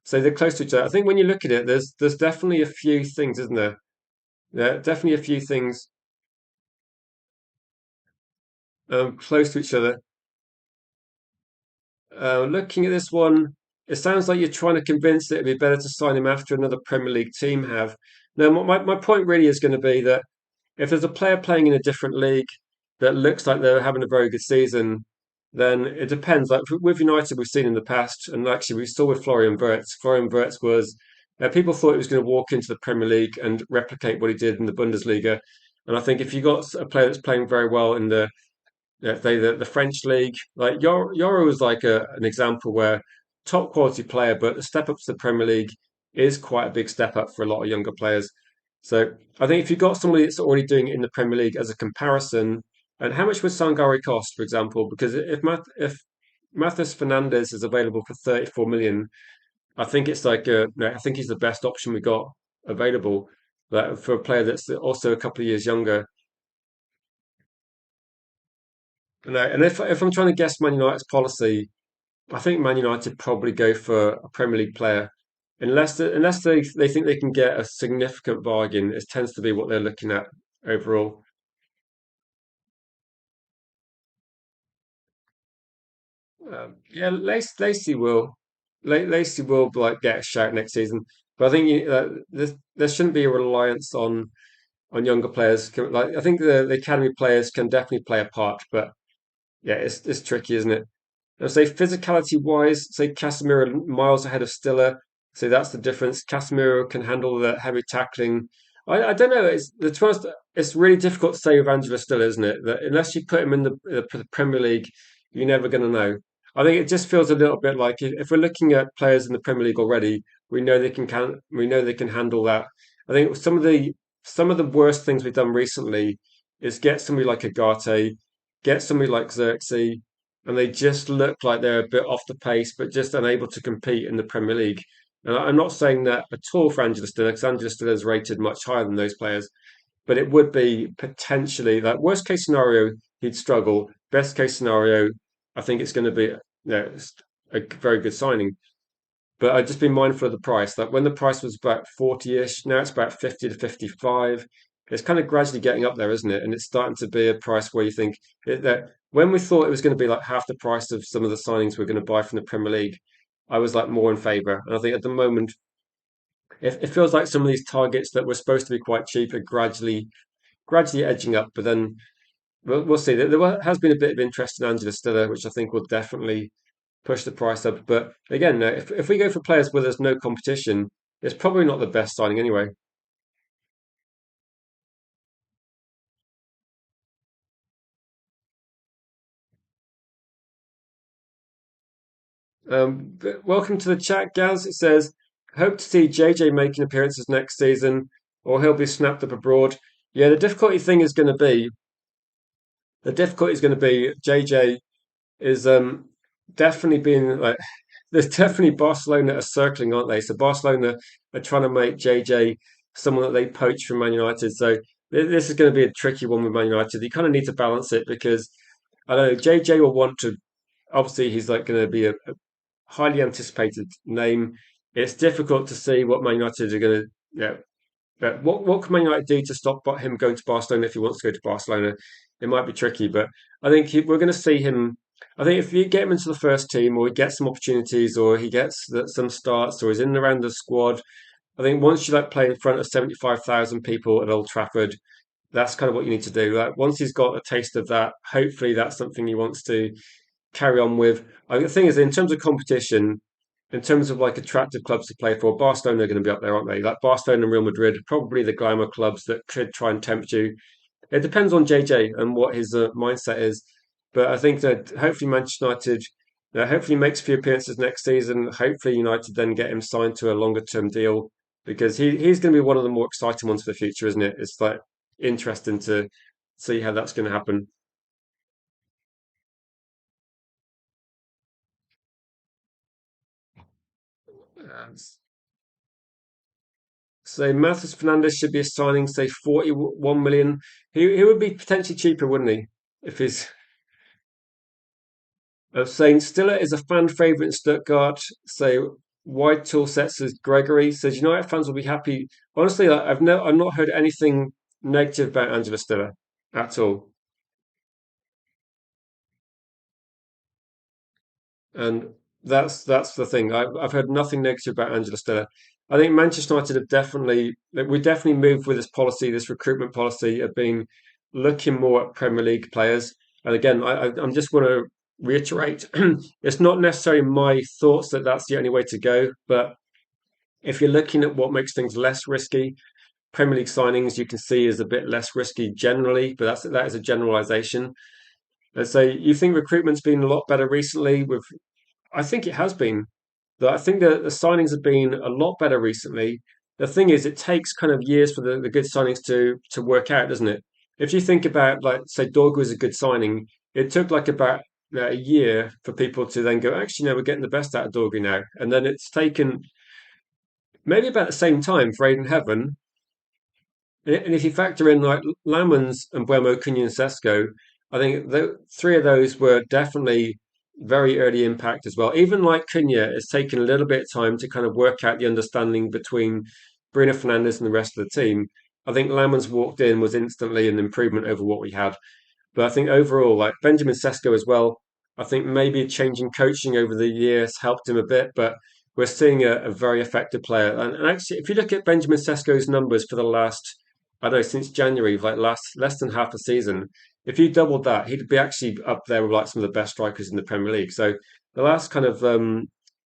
So they're close to each other. I think when you look at it, there's definitely a few things, isn't there? Yeah, definitely a few things close to each other. Looking at this one, it sounds like you're trying to convince that it'd be better to sign him after another Premier League team have. Now, my point really is going to be that if there's a player playing in a different league that looks like they're having a very good season, then it depends. Like with United, we've seen in the past, and actually we saw with Florian Wirtz. Florian Wirtz was people thought he was going to walk into the Premier League and replicate what he did in the Bundesliga. And I think if you got a player that's playing very well in the French league, like Yoro was like an example where top quality player, but the step up to the Premier League is quite a big step up for a lot of younger players. So I think if you've got somebody that's already doing it in the Premier League as a comparison, and how much would Sangare cost, for example? Because if Matheus Fernandes is available for 34 million, I think it's like I think he's the best option we got available. For a player that's also a couple of years younger. And if I'm trying to guess Man United's policy, I think Man United probably go for a Premier League player, unless they think they can get a significant bargain. It tends to be what they're looking at overall. Yeah, Lacey will like get a shout next season, but I think there shouldn't be a reliance on younger players. Like I think the academy players can definitely play a part, but yeah, it's tricky, isn't it? I'd say physicality wise, say Casemiro miles ahead of Stiller. So that's the difference. Casemiro can handle the heavy tackling. I don't know. To be honest, it's really difficult to say with Angela Stiller, isn't it? That unless you put him in the Premier League, you're never going to know. I think it just feels a little bit like if we're looking at players in the Premier League already, we know they can handle that. I think some of the worst things we've done recently is get somebody like Agate, get somebody like Xerxes. and they just look like they're a bit off the pace, but just unable to compete in the Premier League. And I'm not saying that at all for Angela Stiller, because Angela Stiller is rated much higher than those players. But it would be potentially like worst case scenario, he'd struggle. Best case scenario, I think it's going to be a very good signing. But I'd just be mindful of the price. Like when the price was about 40-ish, now it's about 50 to 55. It's kind of gradually getting up there, isn't it? And it's starting to be a price where you think that when we thought it was going to be like half the price of some of the signings we're going to buy from the Premier League, I was like more in favour. And I think at the moment, it feels like some of these targets that were supposed to be quite cheap are gradually edging up. But then we'll see. Has been a bit of interest in Angela Stiller, which I think will definitely push the price up. But again, if we go for players where there's no competition, it's probably not the best signing anyway. Welcome to the chat, Gaz. It says, hope to see JJ making appearances next season, or he'll be snapped up abroad. Yeah, the difficulty is going to be JJ is definitely being like there's definitely Barcelona are circling, aren't they? So Barcelona are trying to make JJ someone that they poach from Man United. So this is going to be a tricky one with Man United. You kind of need to balance it because I don't know JJ will want to. Obviously, he's like going to be a highly anticipated name. It's difficult to see what Man United are going to. Yeah, but what can Man United do to stop him going to Barcelona if he wants to go to Barcelona? It might be tricky, but I think we're going to see him. I think if you get him into the first team, or he gets some opportunities, or he gets some starts, or he's in and around the squad, I think once you like play in front of 75,000 people at Old Trafford, that's kind of what you need to do. Like once he's got a taste of that, hopefully that's something he wants to carry on with. The thing is, in terms of competition, in terms of like attractive clubs to play for, Barcelona are going to be up there, aren't they? Like Barcelona and Real Madrid, probably the glamour clubs that could try and tempt you. It depends on JJ and what his mindset is, but I think that hopefully Manchester United, hopefully makes a few appearances next season. Hopefully United then get him signed to a longer term deal because he's going to be one of the more exciting ones for the future, isn't it? It's like interesting to see how that's going to happen. Uh, So Matheus Fernandes should be a signing, say 41 million. He would be potentially cheaper, wouldn't he? If he's saying Stiller is a fan favourite in Stuttgart. So wide tool sets as Gregory says United fans will be happy. Honestly, I've not heard anything negative about Angela Stiller at all. And that's the thing. I've heard nothing negative about Angela Stella. I think Manchester United have definitely like, we definitely moved with this policy, this recruitment policy of being looking more at Premier League players. And again, I'm just want to reiterate, it's not necessarily my thoughts that that's the only way to go, but if you're looking at what makes things less risky, Premier League signings you can see is a bit less risky generally, but that is a generalization. And so you think recruitment's been a lot better recently with I think it has been. I think the signings have been a lot better recently. The thing is, it takes kind of years for the good signings to work out, doesn't it? If you think about, like, say, Dorgu is a good signing, it took like about a year for people to then go, actually, no, we're getting the best out of Dorgu now. And then it's taken maybe about the same time for Aiden Heaven. And if you factor in like Lamans and Buemo, Cunha and Sesko, I think the three of those were definitely very early impact as well. Even like Cunha, it's taken a little bit of time to kind of work out the understanding between Bruno Fernandes and the rest of the team. I think Lamans walked in was instantly an improvement over what we had. But I think overall, like Benjamin Sesko as well, I think maybe changing coaching over the years helped him a bit, but we're seeing a very effective player. And actually, if you look at Benjamin Sesko's numbers for the last, I don't know, since January, like last less than half a season, if you doubled that, he'd be actually up there with like some of the best strikers in the Premier League. So the last kind of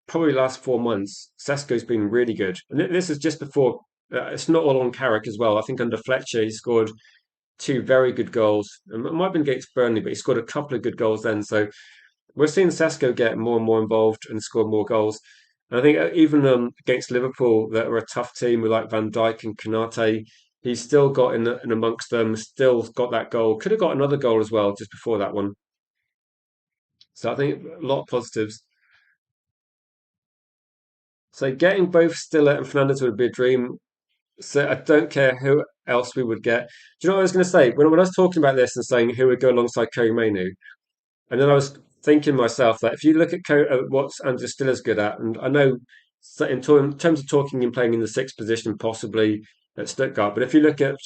probably last 4 months, Sesko's been really good. And this is just before. It's not all on Carrick as well. I think under Fletcher, he scored two very good goals. It might have been against Burnley, but he scored a couple of good goals then. So we're seeing Sesko get more and more involved and score more goals. And I think even against Liverpool, that are a tough team with like Van Dijk and Kanate, he's still got in amongst them, still got that goal. Could have got another goal as well just before that one. So I think a lot of positives. So getting both Stiller and Fernandez would be a dream. So I don't care who else we would get. Do you know what I was going to say? When I was talking about this and saying who would go alongside Kerry Mainu, and then I was thinking myself that if you look at what Andrew Stiller's good at, and I know in terms of talking and playing in the sixth position, possibly at Stuttgart, but if you look at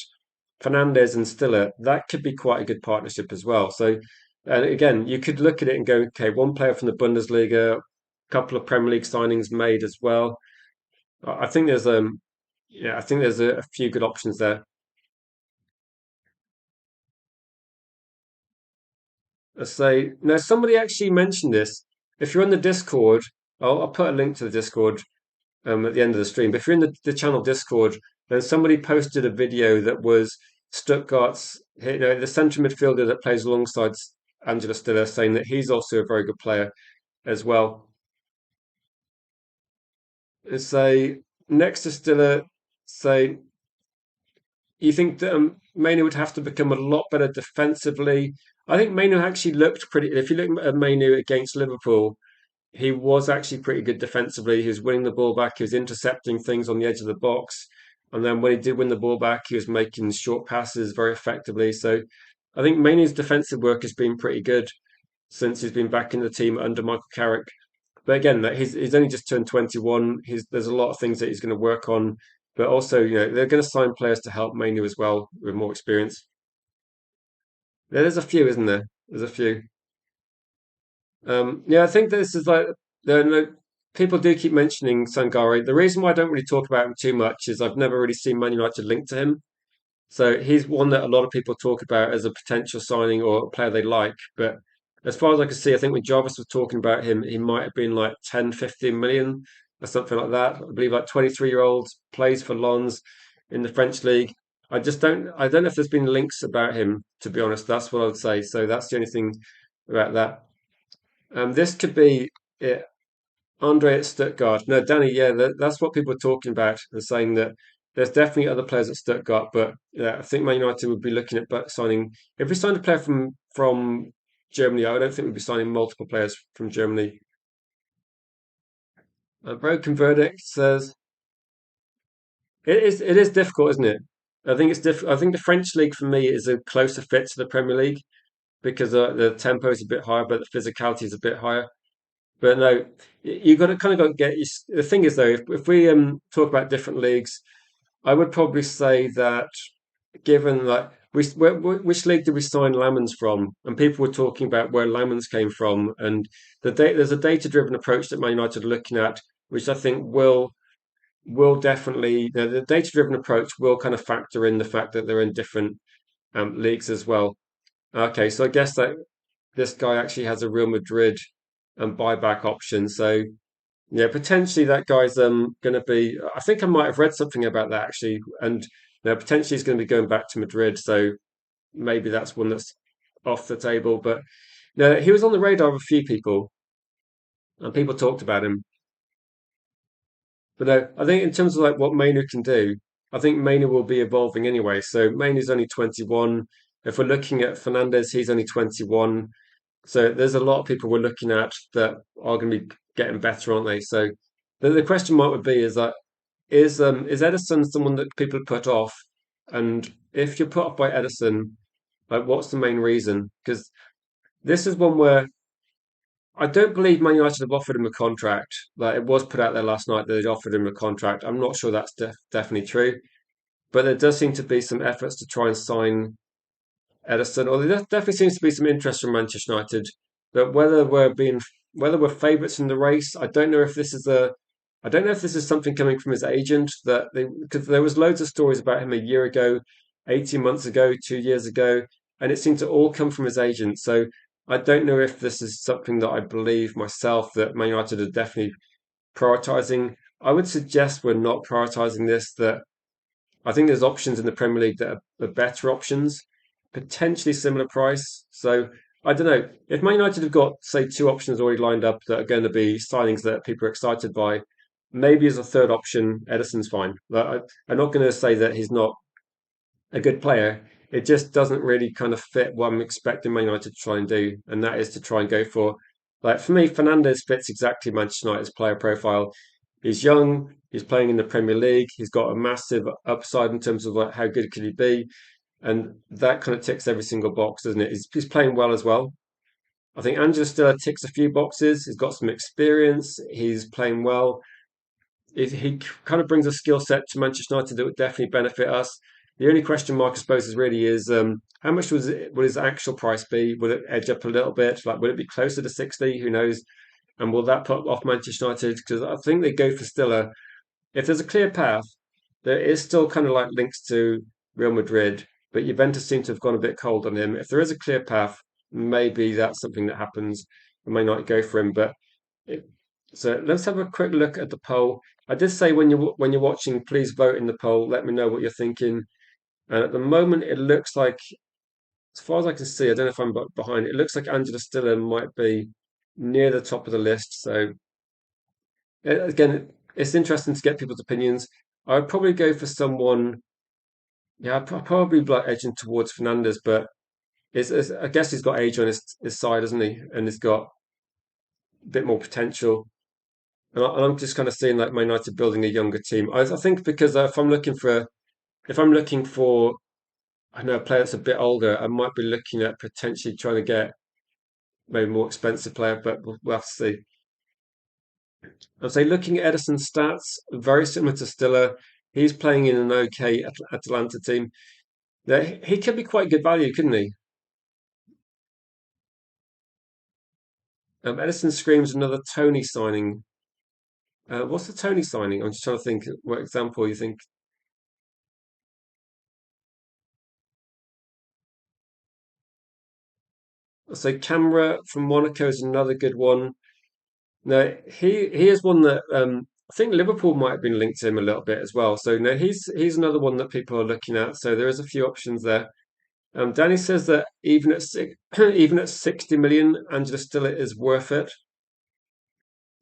Fernandez and Stiller, that could be quite a good partnership as well. So, and again, you could look at it and go, okay, one player from the Bundesliga, a couple of Premier League signings made as well. I think there's yeah, I think there's a few good options there. So now somebody actually mentioned this. If you're on the Discord, I'll put a link to the Discord at the end of the stream. But if you're in the channel Discord, then somebody posted a video that was Stuttgart's, the centre midfielder that plays alongside Angela Stiller, saying that he's also a very good player as well. And so next to Stiller, say you think that Mainu would have to become a lot better defensively. I think Mainu actually looked pretty. If you look at Mainu against Liverpool, he was actually pretty good defensively. He was winning the ball back. He was intercepting things on the edge of the box. And then when he did win the ball back, he was making short passes very effectively. So I think Maine's defensive work has been pretty good since he's been back in the team under Michael Carrick. But again, that he's only just turned 21. There's a lot of things that he's going to work on. But also, they're going to sign players to help Mainu as well with more experience. There's a few, isn't there? There's a few. Yeah, I think this is like people do keep mentioning Sangare. The reason why I don't really talk about him too much is I've never really seen Man United linked to him. So he's one that a lot of people talk about as a potential signing or a player they like. But as far as I can see, I think when Jarvis was talking about him, he might have been like 10, 15 million or something like that. I believe like 23-year-old plays for Lens in the French league. I don't know if there's been links about him, to be honest. That's what I would say. So that's the only thing about that. This could be it. Andre at Stuttgart. No, Danny, yeah, that's what people are talking about and saying that there's definitely other players at Stuttgart, but yeah, I think Man United would be looking at signing. If we signed a player from Germany, I don't think we'd be signing multiple players from Germany. A broken verdict says it is difficult, isn't it? I think it's I think the French league for me is a closer fit to the Premier League because the tempo is a bit higher, but the physicality is a bit higher. But no, you got to kind of got to get. The thing is though, if we talk about different leagues, I would probably say that given that which league did we sign Lamans from? And people were talking about where Lamans came from, and there's a data-driven approach that Man United are looking at, which I think will definitely the data-driven approach will kind of factor in the fact that they're in different leagues as well. Okay, so I guess that this guy actually has a Real Madrid buyback option, so. Yeah, potentially that guy's going to be. I think I might have read something about that actually, and potentially he's going to be going back to Madrid. So maybe that's one that's off the table. But no, he was on the radar of a few people, and people talked about him. But no, I think in terms of like what Mainu can do, I think Mainu will be evolving anyway. So Mainu's only 21. If we're looking at Fernandez, he's only 21. So there's a lot of people we're looking at that are going to be getting better, aren't they? So the question mark would be is Ederson someone that people put off? And if you're put off by Ederson, like what's the main reason? Because this is one where I don't believe Man United have offered him a contract. Like it was put out there last night that they'd offered him a contract. I'm not sure that's definitely true, but there does seem to be some efforts to try and sign Ederson, or there definitely seems to be some interest from Manchester United. But whether we're favourites in the race, I don't know if this is something coming from his agent because there was loads of stories about him a year ago, 18 months ago, 2 years ago, and it seemed to all come from his agent. So I don't know if this is something that I believe myself that Man United are definitely prioritising. I would suggest we're not prioritising this. That I think there's options in the Premier League that are better options, potentially similar price. So I don't know if Man United have got say two options already lined up that are going to be signings that people are excited by. Maybe as a third option, Edison's fine. I'm not going to say that he's not a good player. It just doesn't really kind of fit what I'm expecting Man United to try and do, and that is to try and go for Like for me, Fernandez fits exactly Manchester United's player profile. He's young. He's playing in the Premier League. He's got a massive upside in terms of like how good could he be, and that kind of ticks every single box, doesn't it? He's playing well as well. I think Angela Stiller ticks a few boxes. He's got some experience. He's playing well. He kind of brings a skill set to Manchester United that would definitely benefit us. The only question mark, I suppose, is really is how much would his actual price be? Will it edge up a little bit? Like, will it be closer to 60? Who knows? And will that put off Manchester United? Because I think they go for Stiller. If there's a clear path, there is still kind of like links to Real Madrid, but Juventus seem to have gone a bit cold on him. If there is a clear path, maybe that's something that happens. We may not go for him, but it, so let's have a quick look at the poll. I did say when you're watching, please vote in the poll. Let me know what you're thinking. And at the moment, it looks like, as far as I can see, I don't know if I'm behind. It looks like Angela Stiller might be near the top of the list. So again, it's interesting to get people's opinions. I would probably go for someone. Yeah, I'd probably be like edging towards Fernandez, but I guess he's got age on his side, hasn't he? And he's got a bit more potential. And I'm just kind of seeing like Man United building a younger team. I think because if I'm looking for I know a player that's a bit older, I might be looking at potentially trying to get maybe more expensive player, but we'll have to see. I'd say looking at Ederson's stats, very similar to Stiller. He's playing in an okay Atalanta team. He could be quite good value, couldn't he? Ederson screams another Tony signing. What's the Tony signing? I'm just trying to think what example you think. So Camera from Monaco is another good one. No, he is one that I think Liverpool might have been linked to him a little bit as well. So no, he's another one that people are looking at. So there is a few options there. Danny says that even at even at 60 million, Angela Stiller is worth it.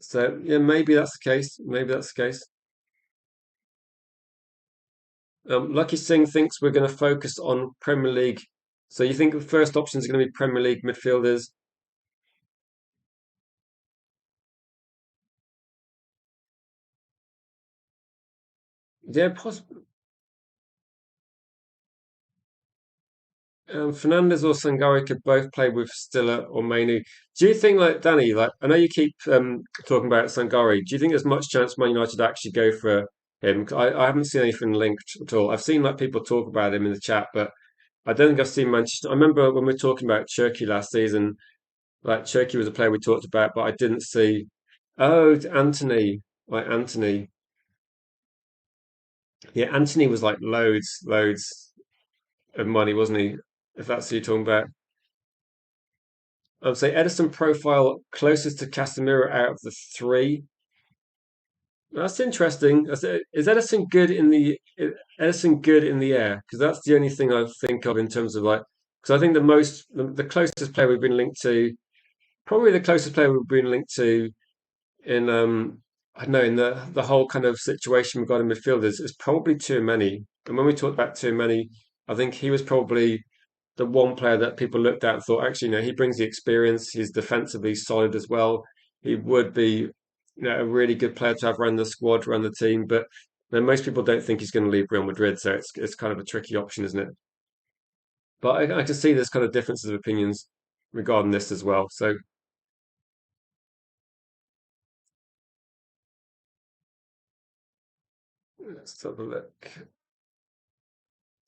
So yeah, maybe that's the case. Maybe that's the case. Lucky Singh thinks we're going to focus on Premier League. So you think the first option is going to be Premier League midfielders? Yeah, possibly. Fernandez or Sangari could both play with Stiller or Mainu. Do you think, like Danny, like I know you keep talking about Sangari. Do you think there's much chance Man United actually go for him? 'Cause I haven't seen anything linked at all. I've seen like people talk about him in the chat, but I don't think I've seen Manchester. I remember when we were talking about Turkey last season. Like Turkey was a player we talked about, but I didn't see. Oh, it's Anthony, like Anthony. Yeah, Anthony was like loads of money, wasn't he? If that's who you're talking about. I would say Edison profile closest to Casemiro out of the three. That's interesting. Is Edison good in the Edison good in the air? Because that's the only thing I think of in terms of like. Because I think the closest player we've been linked to, probably the closest player we've been linked to in I don't know in the whole kind of situation we've got in midfield is probably too many. And when we talked about too many, I think he was probably the one player that people looked at and thought, actually, he brings the experience. He's defensively solid as well. He would be, a really good player to have around the squad, around the team. But most people don't think he's going to leave Real Madrid, so it's kind of a tricky option, isn't it? But I can see there's kind of differences of opinions regarding this as well. So let's have a look.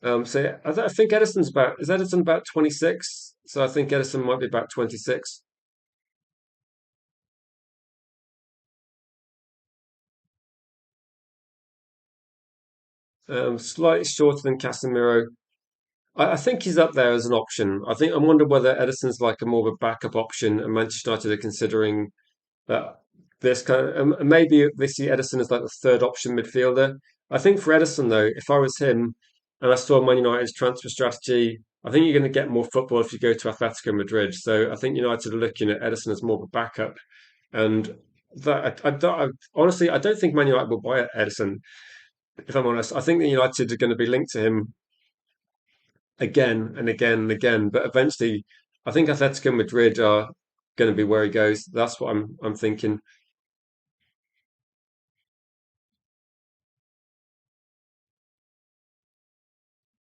So yeah, I think Edison about 26? So I think Edison might be about 26. Slightly shorter than Casemiro. I think he's up there as an option. I wonder whether Edison's like a more of a backup option, and Manchester United are considering that this kind of maybe they see Edison as like the third option midfielder. I think for Edison though, if I was him and I saw Man United's transfer strategy, I think you're going to get more football if you go to Atletico Madrid. So I think United are looking at Edison as more of a backup, and that honestly I don't think Man United will buy Edison. If I'm honest, I think that United are going to be linked to him again and again and again. But eventually, I think Atletico Madrid are. going to be where he goes. That's what I'm thinking.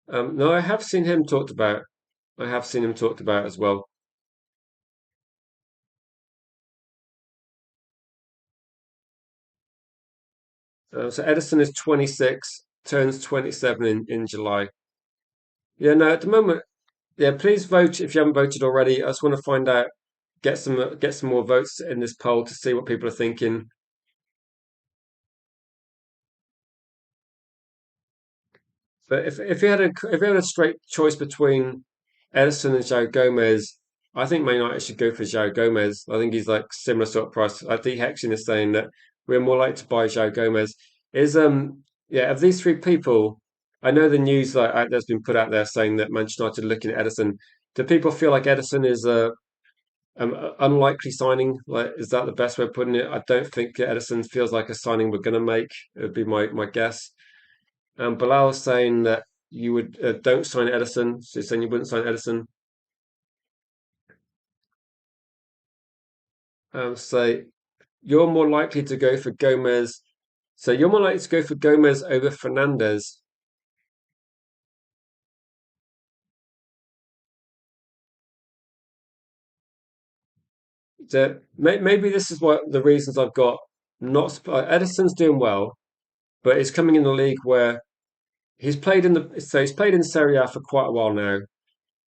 No, I have seen him talked about. I have seen him talked about as well. So Edison is 26, turns 27 in July. Yeah, no, at the moment, yeah, please vote if you haven't voted already. I just want to find out, get some more votes in this poll to see what people are thinking. But if you had a straight choice between Edison and João Gomez, I think Man United should go for João Gomez. I think he's like similar sort of price. I think Hexin is saying that we're more likely to buy João Gomez. Is yeah, of these three people, I know the news that's been put out there saying that Manchester United are looking at Edison. Do people feel like Edison is a unlikely signing? Like, is that the best way of putting it? I don't think Edison feels like a signing we're going to make. It would be my guess. Bilal saying that you would don't sign Edison. So you're saying you wouldn't sign Edison. So you're more likely to go for Gomez. So you're more likely to go for Gomez over Fernandez. So maybe this is what the reasons I've got. Not Edison's doing well, but he's coming in the league where he's played in Serie A for quite a while now,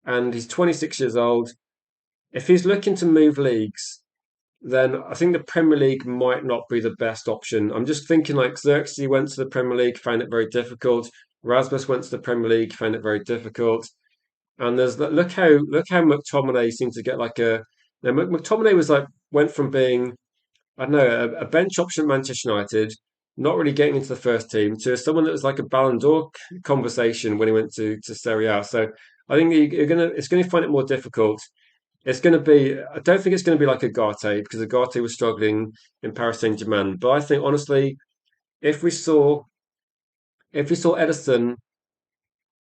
and he's 26 years old. If he's looking to move leagues, then I think the Premier League might not be the best option. I'm just thinking like Xerxes went to the Premier League, found it very difficult. Rasmus went to the Premier League, found it very difficult. And there's look how McTominay seemed to get like a. Now, McTominay was like went from being I don't know a bench option at Manchester United, not really getting into the first team, to someone that was like a Ballon d'Or conversation when he went to Serie A. So I think it's gonna find it more difficult. It's going to be. I don't think it's going to be like Agate because Agate was struggling in Paris Saint-Germain. But I think honestly, if we saw if we saw Edison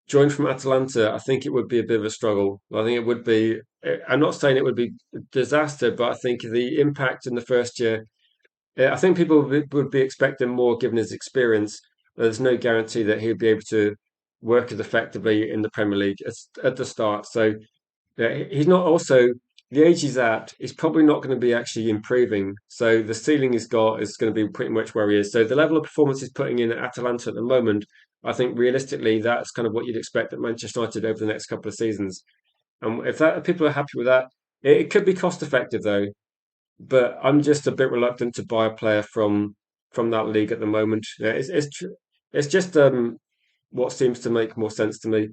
join from Atalanta, I think it would be a bit of a struggle. I think it would be. I'm not saying it would be a disaster, but I think the impact in the first year. I think people would be expecting more given his experience. There's no guarantee that he'd be able to work as effectively in the Premier League at the start. So yeah, he's not also the age he's at. He's probably not going to be actually improving. So the ceiling he's got is going to be pretty much where he is. So the level of performance he's putting in at Atalanta at the moment, I think realistically that's kind of what you'd expect at Manchester United over the next couple of seasons. And if people are happy with that, it could be cost effective though. But I'm just a bit reluctant to buy a player from that league at the moment. Yeah, it's just what seems to make more sense to me.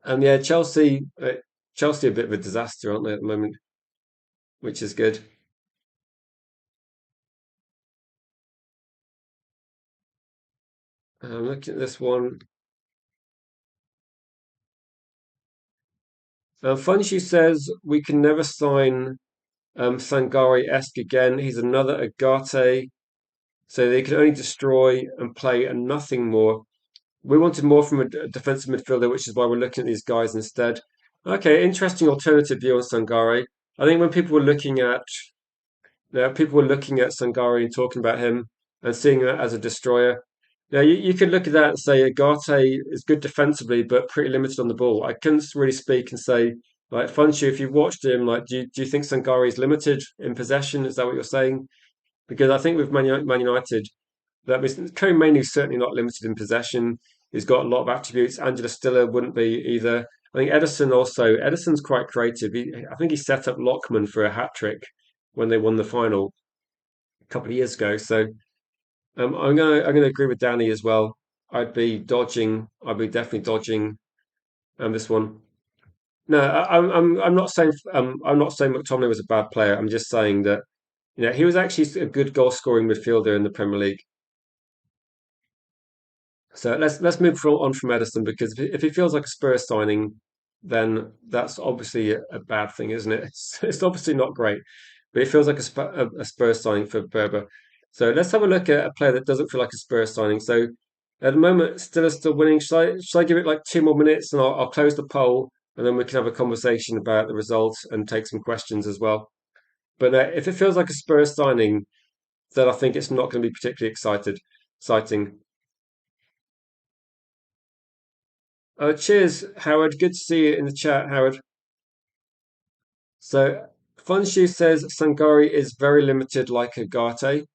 And yeah, Chelsea a bit of a disaster, aren't they, at the moment, which is good. Looking at this one, Funshi says we can never sign Sangare esque again. He's another Agate, so they can only destroy and play and nothing more. We wanted more from a defensive midfielder, which is why we're looking at these guys instead. Okay, interesting alternative view on Sangare. I think when people were looking at Sangare and talking about him and seeing him as a destroyer. Yeah, you could look at that and say Agate is good defensively, but pretty limited on the ball. I couldn't really speak and say, like, Funchu, if you've watched him, like, do you think Sangare is limited in possession? Is that what you're saying? Because I think with Man United, that was Kerry Mainoo's certainly not limited in possession. He's got a lot of attributes. Angela Stiller wouldn't be either. I think Edison's quite creative. I think he set up Lockman for a hat trick when they won the final a couple of years ago. So I'm gonna agree with Danny as well. I'd be definitely dodging this one. No, I'm not saying McTominay was a bad player. I'm just saying that he was actually a good goal scoring midfielder in the Premier League. So let's move on from Edison because if he feels like a Spurs signing, then that's obviously a bad thing, isn't it? It's obviously not great, but it feels like a Spurs signing for Berber. So let's have a look at a player that doesn't feel like a Spurs signing. So at the moment, still winning. Should I give it like 2 more minutes and I'll close the poll and then we can have a conversation about the results and take some questions as well. But if it feels like a Spurs signing, then I think it's not going to be particularly exciting. Cheers, Howard. Good to see you in the chat, Howard. So, Funshu says Sangari is very limited, like Agate.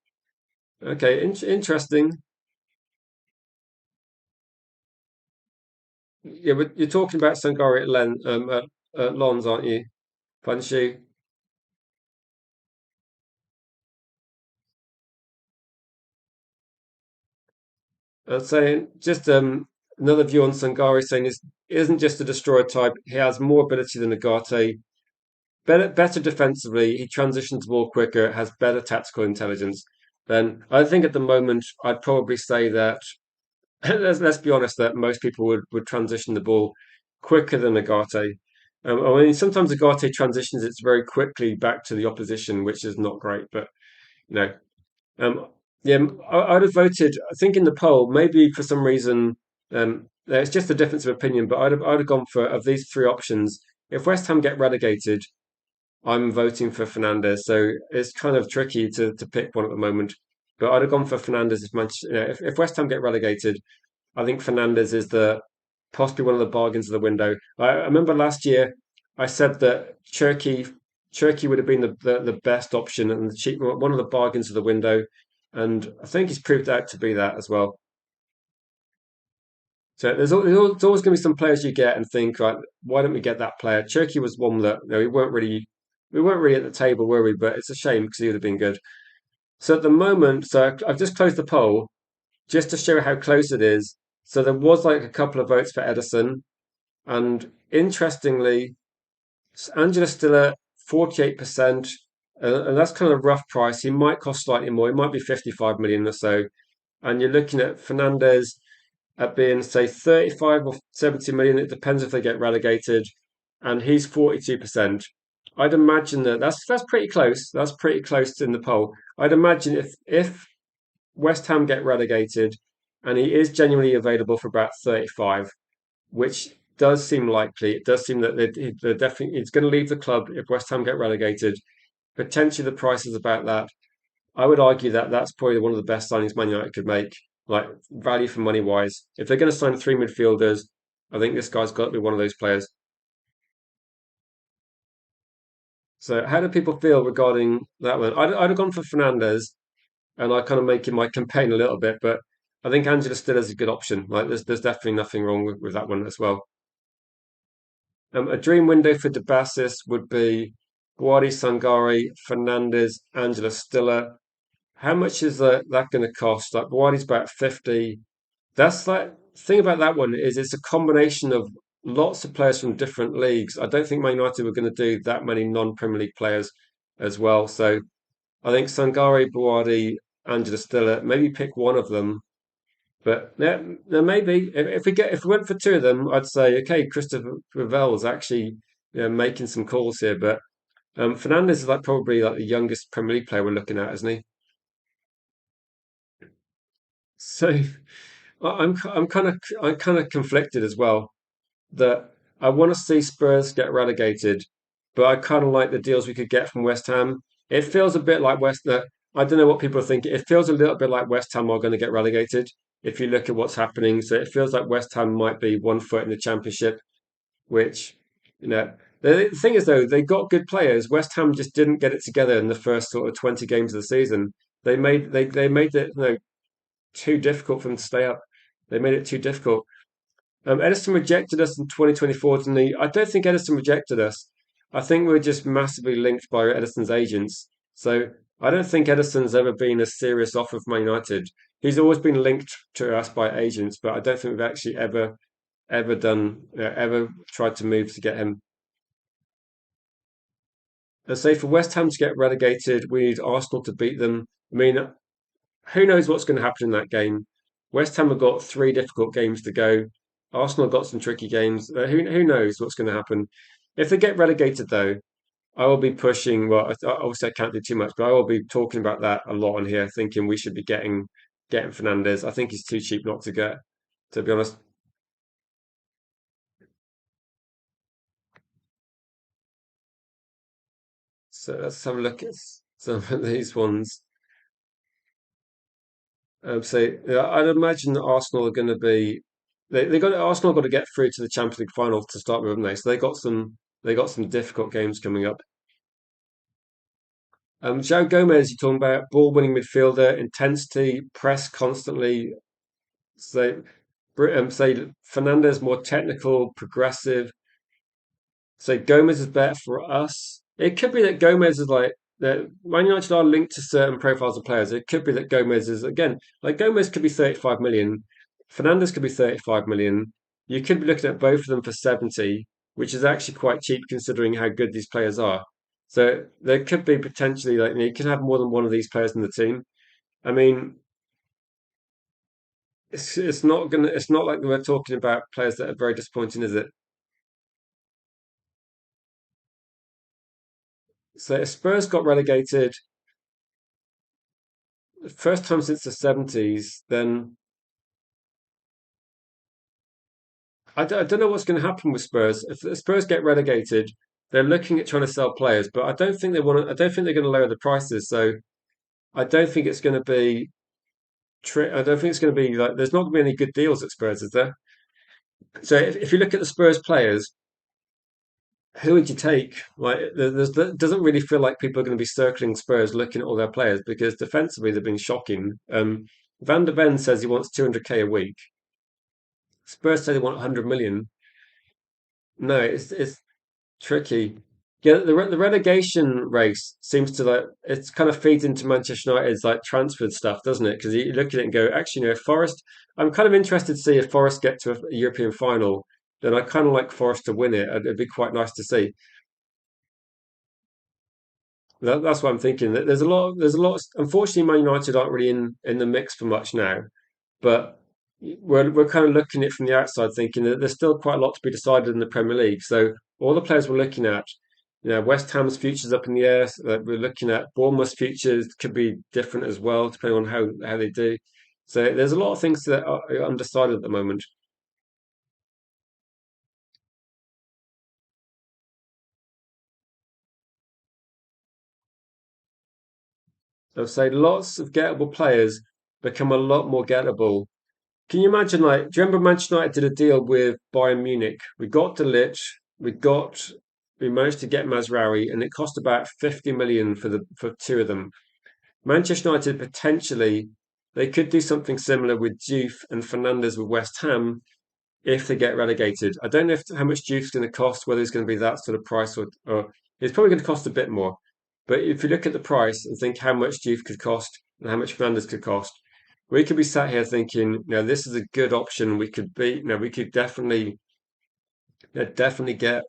Okay, interesting. Yeah, but you're talking about Sangari at Lons, aren't you, Funshu? Saying just another view on Sangari saying is isn't just a destroyer type. He has more ability than Agate. Better defensively. He transitions the ball quicker. Has better tactical intelligence. Then I think at the moment I'd probably say that let's be honest that most people would transition the ball quicker than Agate. I mean sometimes Agate transitions it very quickly back to the opposition, which is not great. But you know um, yeah, I'd have voted. I think in the poll, maybe for some reason, it's just a difference of opinion. But I'd have gone for of these three options. If West Ham get relegated, I'm voting for Fernandes. So it's kind of tricky to pick one at the moment. But I'd have gone for Fernandes if Manchester, if West Ham get relegated. I think Fernandes is the possibly one of the bargains of the window. I remember last year I said that Turkey would have been the best option and the cheap one of the bargains of the window, and I think he's proved out to be that as well. So there's always going to be some players you get and think, right, why don't we get that player? Turkey was one that we weren't really at the table, were we? But it's a shame because he would have been good. So at the moment, I've just closed the poll just to show how close it is. So there was like a couple of votes for Edison, and interestingly, Angela still at 48%, and that's kind of a rough price. He might cost slightly more. It might be 55 million or so. And you're looking at Fernandez at being, say, 35 or 70 million. It depends if they get relegated. And he's 42%. I'd imagine that's pretty close. That's pretty close in the poll. I'd imagine if West Ham get relegated and he is genuinely available for about 35, which does seem likely. It does seem that they're definitely it's going to leave the club if West Ham get relegated. Potentially the price is about that. I would argue that that's probably one of the best signings Man United could make, like value for money wise. If they're going to sign three midfielders, I think this guy's got to be one of those players. So how do people feel regarding that one? I'd have gone for Fernandez, and I kind of making my campaign a little bit, but I think Angela still is a good option. Like there's definitely nothing wrong with that one as well. A dream window for Debasis would be Guardi Sangari, Fernandez, Angela Stiller. How much is that going to cost? Like Guardi's about 50. That's like thing about that one is it's a combination of lots of players from different leagues. I don't think Man United were going to do that many non-Premier League players as well. So I think Sangari, Buardi, Angela Stiller, maybe pick one of them. But yeah, maybe if we went for two of them, I'd say okay, Christopher Ravel is actually making some calls here. But Fernandez is like probably like the youngest Premier League player we're looking at, isn't he? So I'm kind of conflicted as well. That I want to see Spurs get relegated, but I kind of like the deals we could get from West Ham. It feels a bit like I don't know what people are thinking. It feels a little bit like West Ham are going to get relegated if you look at what's happening. So it feels like West Ham might be one foot in the Championship, which you know. The thing is, though, they got good players. West Ham just didn't get it together in the first sort of 20 games of the season. They made it too difficult for them to stay up. They made it too difficult. Edison rejected us in 2024, didn't he? I don't think Edison rejected us. I think we're just massively linked by Edison's agents. So I don't think Edison's ever been a serious offer from Man United. He's always been linked to us by agents, but I don't think we've actually ever tried to move to get him. Let's say for West Ham to get relegated, we need Arsenal to beat them. I mean, who knows what's going to happen in that game? West Ham have got three difficult games to go. Arsenal have got some tricky games. Who knows what's going to happen? If they get relegated, though, I will be pushing. Well, obviously I can't do too much, but I will be talking about that a lot on here, thinking we should be getting Fernandez. I think he's too cheap not to get, to be honest. So let's have a look at some of these ones. So yeah, I'd imagine that Arsenal are going to be they got Arsenal got to get through to the Champions League final to start with, haven't they? So they got some difficult games coming up. Joe Gomez, you're talking about ball winning midfielder, intensity, press constantly. So say Fernandez more technical, progressive. So Gomez is better for us. It could be that Gomez is like that. Man United are linked to certain profiles of players. It could be that Gomez is again like Gomez could be 35 million, Fernandez could be 35 million. You could be looking at both of them for 70, which is actually quite cheap considering how good these players are. So there could be potentially like you can have more than one of these players in the team. I mean, it's not like we're talking about players that are very disappointing, is it? So if Spurs got relegated first time since the 70s, then I don't know what's going to happen with Spurs. If the Spurs get relegated, they're looking at trying to sell players, but I don't think they want to. I don't think they're going to lower the prices. So I don't think it's going to be. I don't think it's going to be like. There's not going to be any good deals at Spurs, is there? So if you look at the Spurs players, who would you take? Like, there doesn't really feel like people are going to be circling Spurs looking at all their players because defensively they've been shocking. Van der Ven says he wants 200k a week. Spurs say they want 100 million. No, it's tricky. Yeah, the relegation race seems to like it's kind of feeds into Manchester United's like transfer stuff, doesn't it? Because you look at it and go, actually, if Forest, I'm kind of interested to see if Forest get to a European final. Then I kind of like Forest to win it. It'd be quite nice to see. That's what I'm thinking. There's a lot. Unfortunately, Man United aren't really in the mix for much now. But we're kind of looking at it from the outside, thinking that there's still quite a lot to be decided in the Premier League. So all the players we're looking at, West Ham's futures up in the air. So we're looking at Bournemouth's futures could be different as well, depending on how they do. So there's a lot of things that are undecided at the moment. So I'd say lots of gettable players become a lot more gettable. Can you imagine, like, do you remember Manchester United did a deal with Bayern Munich? We got Delic, we managed to get Mazraoui, and it cost about 50 million for two of them. Manchester United potentially they could do something similar with Juve and Fernandes with West Ham if they get relegated. I don't know how much Juve's going to cost, whether it's going to be that sort of price or it's probably going to cost a bit more. But if you look at the price and think how much Juve could cost and how much Fernandes could cost, we could be sat here thinking, this is a good option. We could be, we could definitely get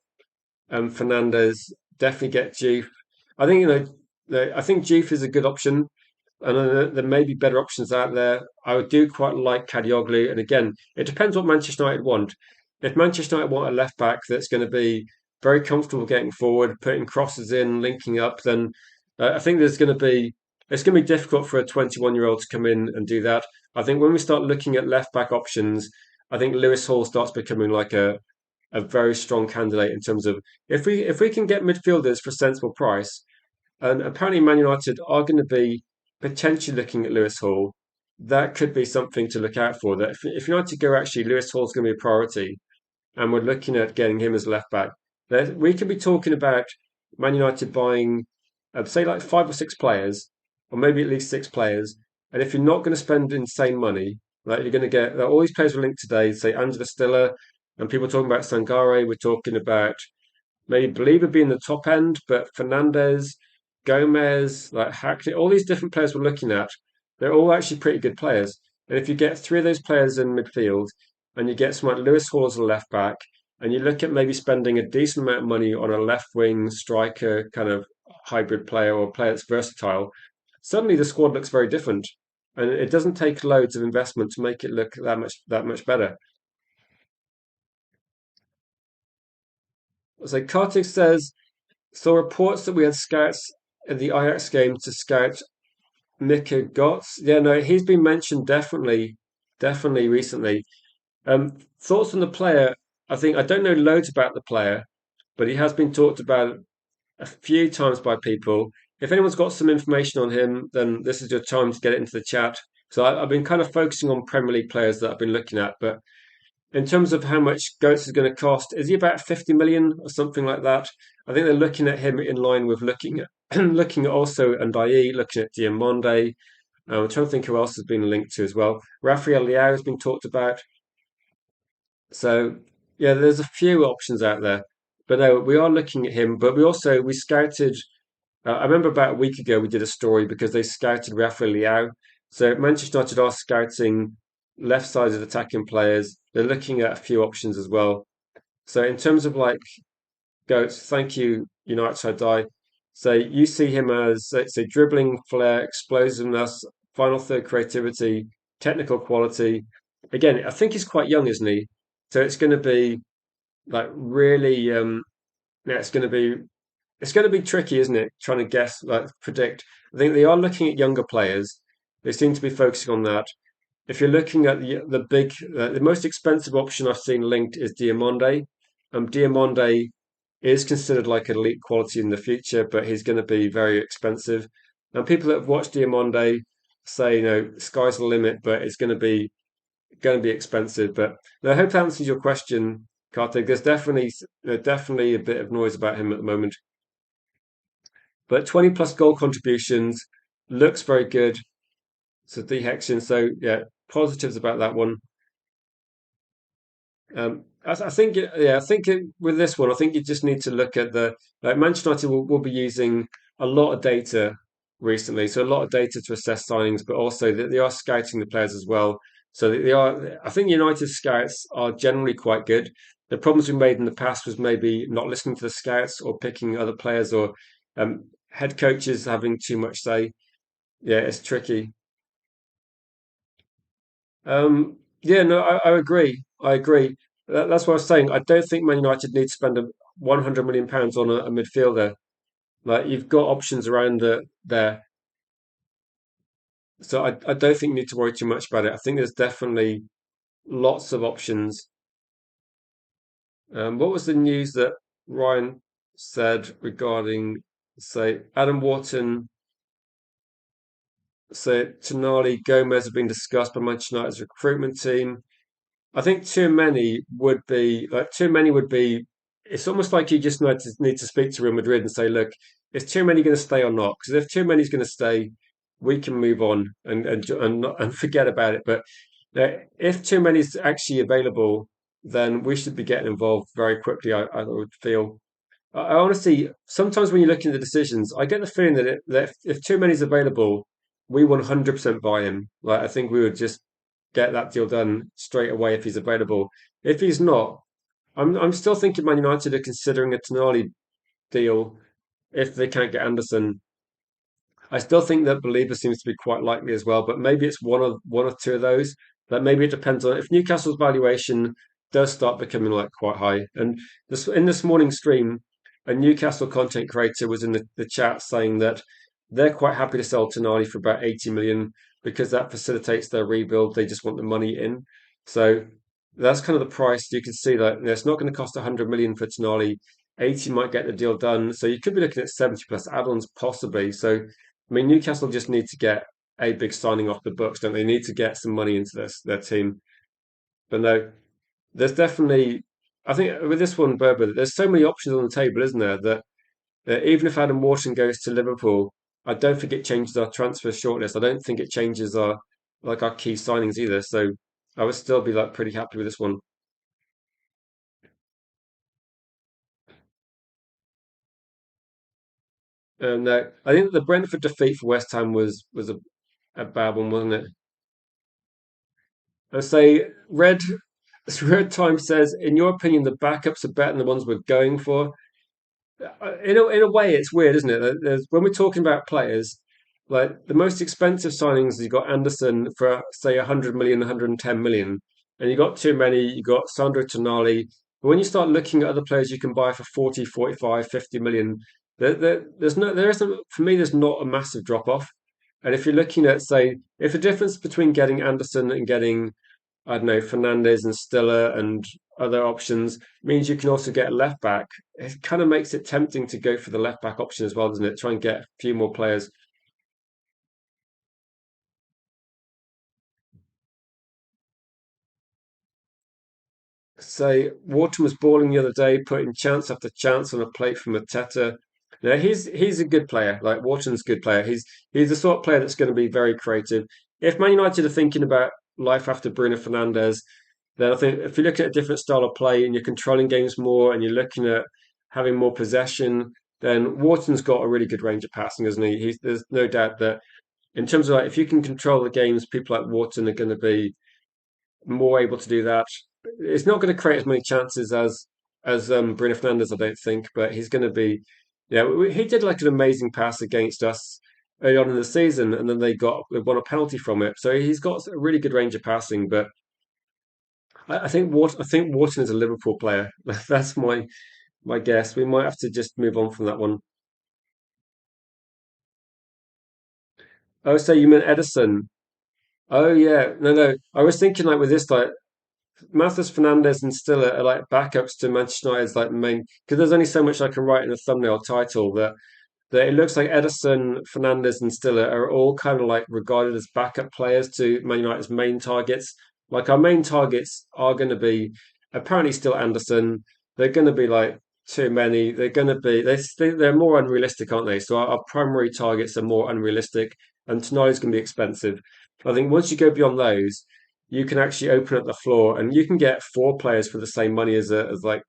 Fernandez, definitely get Juve. I think I think Juve is a good option, and there may be better options out there. I would do quite like Kadioglu, and again, it depends what Manchester United want. If Manchester United want a left back that's going to be very comfortable getting forward, putting crosses in, linking up, then I think there's going to be it's going to be difficult for a 21-year-old to come in and do that. I think when we start looking at left back options, I think Lewis Hall starts becoming like a very strong candidate in terms of if we can get midfielders for a sensible price, and apparently Man United are going to be potentially looking at Lewis Hall. That could be something to look out for. That if United go actually, Lewis Hall's going to be a priority, and we're looking at getting him as left back. We could be talking about Man United buying, say, like five or six players, or maybe at least six players. And if you're not going to spend insane money, like you're going to get all these players were linked today, say Angela Stiller, and people talking about Sangare. We're talking about maybe Believer being the top end, but Fernandez, Gomez, like Hackney, all these different players we're looking at, they're all actually pretty good players. And if you get three of those players in midfield and you get someone like Lewis Hall as a left back, and you look at maybe spending a decent amount of money on a left wing striker kind of hybrid player or a player that's versatile, suddenly the squad looks very different. And it doesn't take loads of investment to make it look that much better. So Kartik says, saw reports that we had scouts in the Ajax game to scout Mika Gotts. Yeah, no, he's been mentioned definitely recently. Thoughts on the player? I think I don't know loads about the player, but he has been talked about a few times by people. If anyone's got some information on him, then this is your time to get it into the chat. So I've been kind of focusing on Premier League players that I've been looking at, but in terms of how much Goats is going to cost, is he about 50 million or something like that? I think they're looking at him in line with looking at looking at also Ndiaye, looking at Diamonde. I'm trying to think who else has been linked to as well. Rafael Leao has been talked about. So yeah, there's a few options out there. But no, we are looking at him. But we scouted. I remember about a week ago we did a story because they scouted Rafael Leao. So Manchester United are scouting left-sided attacking players. They're looking at a few options as well. So in terms of like Goats, thank you, United I die. So you see him as say dribbling flair, explosiveness, final third creativity, technical quality. Again, I think he's quite young, isn't he? So it's going to be like really, yeah, it's going to be tricky, isn't it? Trying to guess, like predict. I think they are looking at younger players. They seem to be focusing on that. If you're looking at the most expensive option I've seen linked is Diamonde. Diamonde is considered like an elite quality in the future, but he's going to be very expensive. And people that have watched Diamonde say, sky's the limit, but it's going to be expensive. But no, I hope that answers your question, Karthik. There's definitely a bit of noise about him at the moment, but 20 plus goal contributions looks very good. So the Hexian. So yeah, positives about that one. I think, yeah, with this one, I think you just need to look at the like Manchester United will be using a lot of data recently, so a lot of data to assess signings, but also that they are scouting the players as well. So they are. I think United scouts are generally quite good. The problems we made in the past was maybe not listening to the scouts or picking other players or head coaches having too much say. Yeah, it's tricky. Yeah, no, I agree. I agree. That's what I was saying. I don't think Man United need to spend 100 million pounds on a midfielder. Like you've got options around there, so I don't think you need to worry too much about it. I think there's definitely lots of options. What was the news that Ryan said regarding, say, Adam Wharton, say, Tonali, Gomez have been discussed by Manchester United's recruitment team? I think too many would be. It's almost like you just need to speak to Real Madrid and say, look, is too many going to stay or not? Because if too many's going to stay, we can move on and forget about it. But if too many is actually available, then we should be getting involved very quickly. I would feel. I honestly, sometimes when you're looking at the decisions, I get the feeling that if too many is available, we 100% buy him. Like I think we would just get that deal done straight away if he's available. If he's not, I'm still thinking Man United are considering a Tonali deal if they can't get Anderson. I still think that Believer seems to be quite likely as well, but maybe it's one or two of those. That maybe it depends on if Newcastle's valuation does start becoming like quite high. And this morning's stream, a Newcastle content creator was in the chat saying that they're quite happy to sell Tonali for about 80 million because that facilitates their rebuild. They just want the money in. So that's kind of the price. You can see that it's not going to cost 100 million for Tonali. 80 might get the deal done. So you could be looking at 70 plus add-ons possibly. So I mean, Newcastle just need to get a big signing off the books, don't they? Need to get some money into their team. But no, there's definitely. I think with this one, Berber, there's so many options on the table, isn't there? That even if Adam Wharton goes to Liverpool, I don't think it changes our transfer shortlist. I don't think it changes our key signings either. So I would still be like pretty happy with this one. And I think the Brentford defeat for West Ham was a bad one, wasn't it? I say Red Time says, in your opinion, the backups are better than the ones we're going for. In a way, it's weird, isn't it? When we're talking about players, like the most expensive signings, you got Anderson for say 100 million, 110 million, and you got too many. You got Sandro Tonali. But when you start looking at other players you can buy for 40, 45, 50 million, there isn't for me. There's not a massive drop off. And if you're looking at say, if the difference between getting Anderson and getting I don't know, Fernandez and Stiller and other options, means you can also get a left back. It kind of makes it tempting to go for the left back option as well, doesn't it? Try and get a few more players. Say Wharton was balling the other day, putting chance after chance on a plate from Mateta. Now he's a good player. Like Wharton's a good player. He's the sort of player that's going to be very creative. If Man United are thinking about life after Bruno Fernandes, then I think if you look at a different style of play and you're controlling games more and you're looking at having more possession, then Wharton's got a really good range of passing, hasn't he? There's no doubt that in terms of like if you can control the games, people like Wharton are going to be more able to do that. It's not going to create as many chances as Bruno Fernandes, I don't think, but he's going to be. Yeah, he did like an amazing pass against us early on in the season, and then they won a penalty from it. So he's got a really good range of passing. But I think Wharton is a Liverpool player. That's my guess. We might have to just move on from that one. Oh, so you meant Edison? Oh yeah, no. I was thinking like with this like Matheus Fernandes and Stiller are like backups to Manchester United's like main because there's only so much I can write in a thumbnail title that it looks like Edison, Fernandez, and Stiller are all kind of like regarded as backup players to Man United's main targets. Like our main targets are going to be apparently still Anderson. They're going to be like too many. They're going to be they're more unrealistic, aren't they? So our primary targets are more unrealistic, and tonight's going to be expensive. I think once you go beyond those, you can actually open up the floor, and you can get four players for the same money as like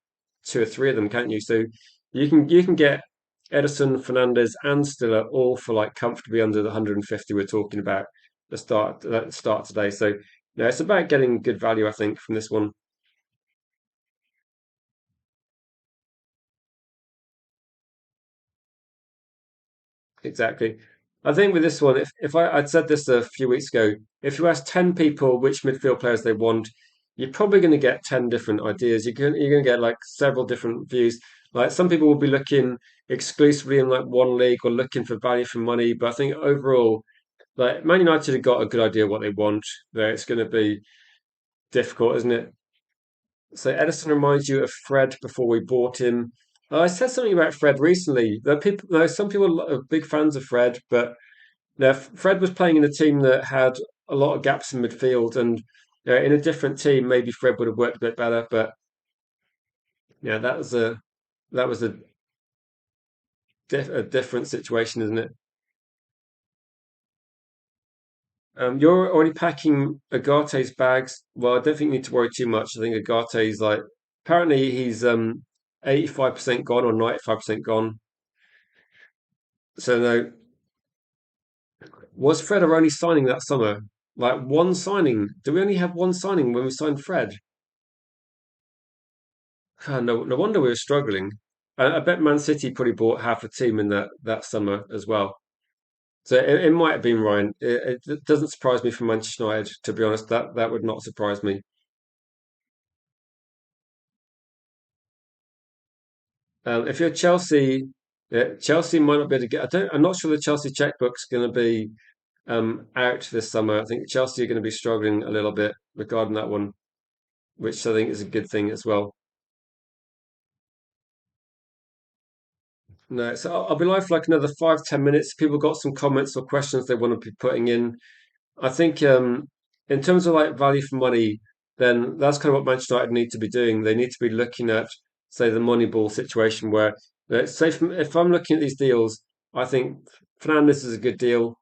two or three of them, can't you? So you can get Edison, Fernandez, and Stiller all for like comfortably under the 150 we're talking about the start today. So yeah, it's about getting good value, I think, from this one. Exactly. I think with this one, if I'd said this a few weeks ago, if you ask 10 people which midfield players they want, you're probably going to get 10 different ideas. You're going to get like several different views. Like some people will be looking exclusively in like one league or looking for value for money. But I think overall, like Man United have got a good idea what they want. There, it's going to be difficult, isn't it? So Edison reminds you of Fred before we bought him. I said something about Fred recently. Some people are big fans of Fred, but Fred was playing in a team that had a lot of gaps in midfield, and in a different team, maybe Fred would have worked a bit better. But yeah, that was a different situation, isn't it? You're already packing Agate's bags. Well, I don't think you need to worry too much. I think Agate's like apparently he's 85% gone or 95% gone. So no, was Fred our only signing that summer? Like one signing? Do we only have one signing when we signed Fred? No wonder we were struggling. I bet Man City probably bought half a team in that summer as well. So it might have been Ryan. It doesn't surprise me for Manchester United, to be honest. That would not surprise me. If you're Chelsea, Chelsea might not be able to get. I'm not sure the Chelsea checkbook's going to be out this summer. I think Chelsea are going to be struggling a little bit regarding that one, which I think is a good thing as well. No, so I'll be live for like another 5, 10 minutes. People got some comments or questions they want to be putting in. I think in terms of like value for money, then that's kind of what Manchester United need to be doing. They need to be looking at, say, the Moneyball situation where, say, if I'm looking at these deals, I think Fernandes is a good deal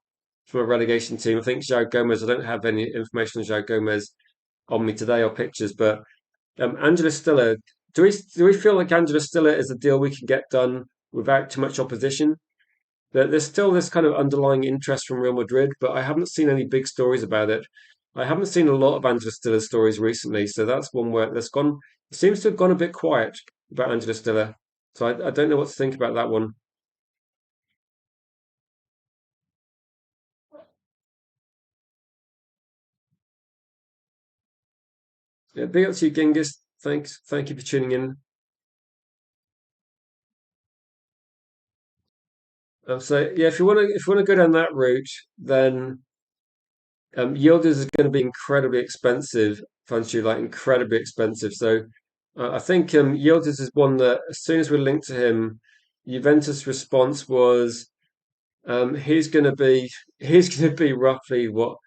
from a relegation team. I think João Gomez. I don't have any information on João Gomez on me today or pictures, but Angela Stiller. Do we feel like Angela Stiller is a deal we can get done without too much opposition? There's still this kind of underlying interest from Real Madrid, but I haven't seen any big stories about it. I haven't seen a lot of Angela Stiller stories recently, so that's one where that's gone. It seems to have gone a bit quiet about Angela Stiller, so I don't know what to think about that one. Yeah, big up to you, Genghis. Thank you for tuning in. So yeah, if you want to go down that route, then Yildiz is going to be incredibly expensive, Fanshu, like incredibly expensive. So I think Yildiz is one that as soon as we linked to him, Juventus' response was he's going to be he's going to be roughly what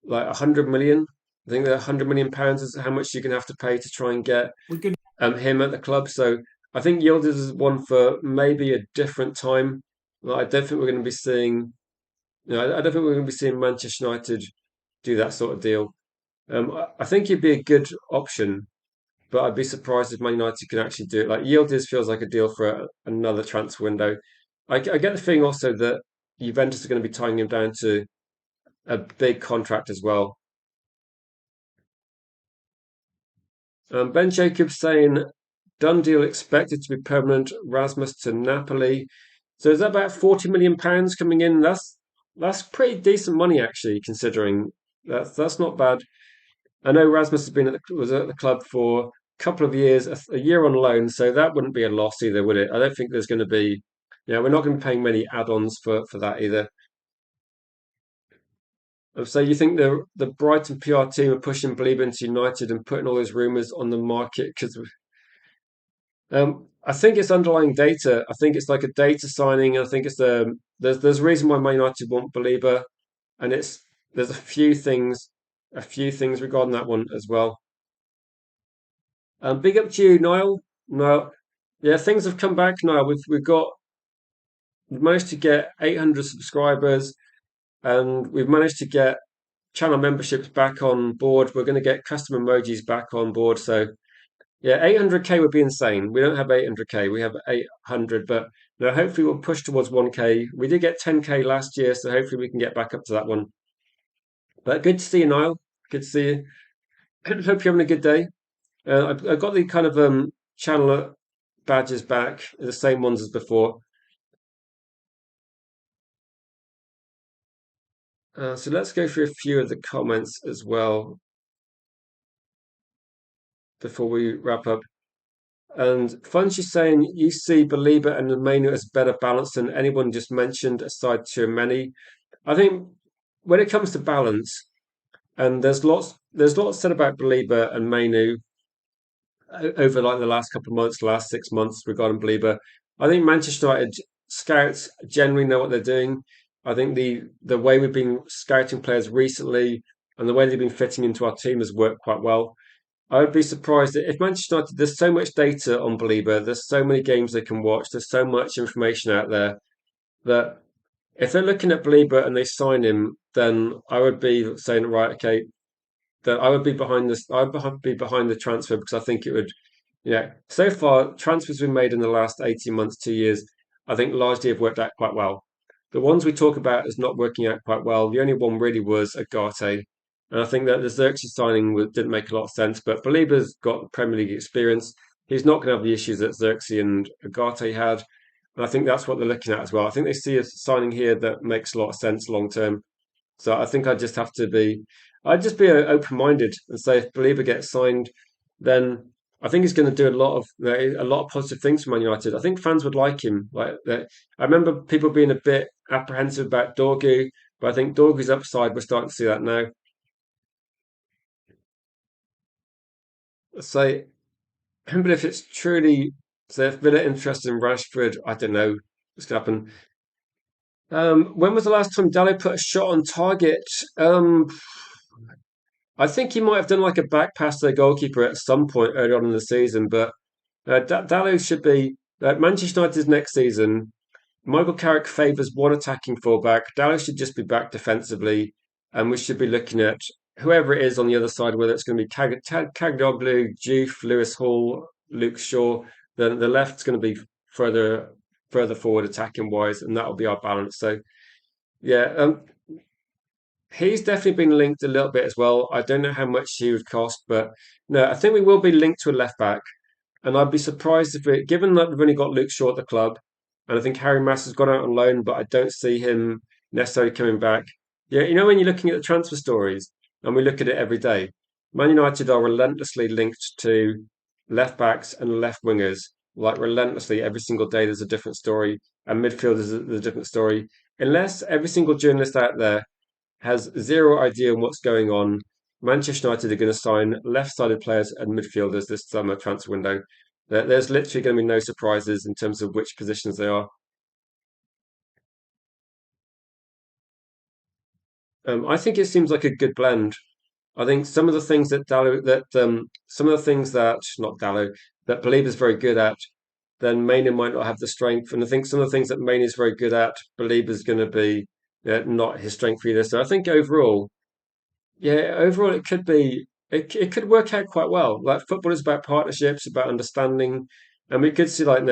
like 100 million. I think that 100 million pounds is how much you're going to have to pay to try and get We're good. him at the club. So I think Yildiz is one for maybe a different time. Like, I don't think we're going to be seeing. I don't think we're going to be seeing Manchester United do that sort of deal. I think he'd be a good option, but I'd be surprised if Man United can actually do it. Like Yildiz feels like a deal for another transfer window. I get the feeling also that Juventus are going to be tying him down to a big contract as well. Ben Jacobs saying done deal expected to be permanent. Rasmus to Napoli. So is that about 40 million pounds coming in? That's pretty decent money actually, considering that's not bad. I know Rasmus has been was at the club for a couple of years, a year on loan, so that wouldn't be a loss either, would it? I don't think there's going to be, we're not going to be paying many add-ons for that either. So you think the Brighton PR team are pushing Belieber into United and putting all those rumours on the market because I think it's underlying data. I think it's like a data signing. I think it's there's a reason why Man United want Belieber, and there's a few things regarding that one as well. Big up to you, Niall. No, yeah, things have come back now. We've managed to get 800 subscribers, and we've managed to get channel memberships back on board. We're going to get custom emojis back on board. So yeah, 800k would be insane. We don't have 800k. We have 800, but no, hopefully we'll push towards 1k. We did get 10k last year, so hopefully we can get back up to that one. But good to see you, Niall. Good to see you. Hope you're having a good day. I've got the kind of channel badges back, the same ones as before. So let's go through a few of the comments as well before we wrap up. And Funch is saying you see Belieber and Manu as better balanced than anyone just mentioned, aside to many. I think when it comes to balance, and there's lots said about Belieber and Manu over like the last couple of months, last 6 months regarding Belieber. I think Manchester United scouts generally know what they're doing. I think the way we've been scouting players recently and the way they've been fitting into our team has worked quite well. I would be surprised if Manchester United, there's so much data on Belieber, there's so many games they can watch, there's so much information out there that if they're looking at Belieber and they sign him, then I would be saying, right, okay, that I would be behind this. I'd be behind the transfer because I think it would. So far transfers we've made in the last 18 months, 2 years, I think largely have worked out quite well. The ones we talk about as not working out quite well, the only one really was Agate, and I think that the Xerxes signing didn't make a lot of sense. But Baliba's got Premier League experience. He's not going to have the issues that Xerxes and Agate had, and I think that's what they're looking at as well. I think they see a signing here that makes a lot of sense long term. So I think I'd just be open minded and say if Believer gets signed, then I think he's going to do a lot of positive things for Man United. I think fans would like him. I remember people being a bit apprehensive about Dorgu, but I think Dorgu's upside. We're starting to see that now. So, but if it's truly, so if Villa interested in Rashford, I don't know what's going to happen. When was the last time Dallo put a shot on target? I think he might have done like a back pass to the goalkeeper at some point early on in the season, but Dallo should be Manchester United's next season. Michael Carrick favours one attacking fullback. Dallo should just be back defensively, and we should be looking at whoever it is on the other side, whether it's going to be Caglioglu, Juve, Lewis Hall, Luke Shaw. Then the left's going to be further forward attacking wise, and that'll be our balance. So yeah, he's definitely been linked a little bit as well. I don't know how much he would cost, but no, I think we will be linked to a left back. And I'd be surprised if it, given that we've only got Luke Shaw at the club, and I think Harry Mass has gone out on loan, but I don't see him necessarily coming back. Yeah, when you're looking at the transfer stories, and we look at it every day, Man United are relentlessly linked to left backs and left wingers. Like relentlessly, every single day there's a different story, and midfielders there's a different story. Unless every single journalist out there has zero idea on what's going on. Manchester United are going to sign left-sided players and midfielders this summer transfer window. There's literally going to be no surprises in terms of which positions they are. I think it seems like a good blend. I think some of the things that some of the things that not Dallo that Baliba is very good at, then Maina might not have the strength. And I think some of the things that Maina is very good at, Baliba is going to be not his strength either. So I think overall, yeah, overall it could be it could work out quite well. Like football is about partnerships, about understanding, and we could see like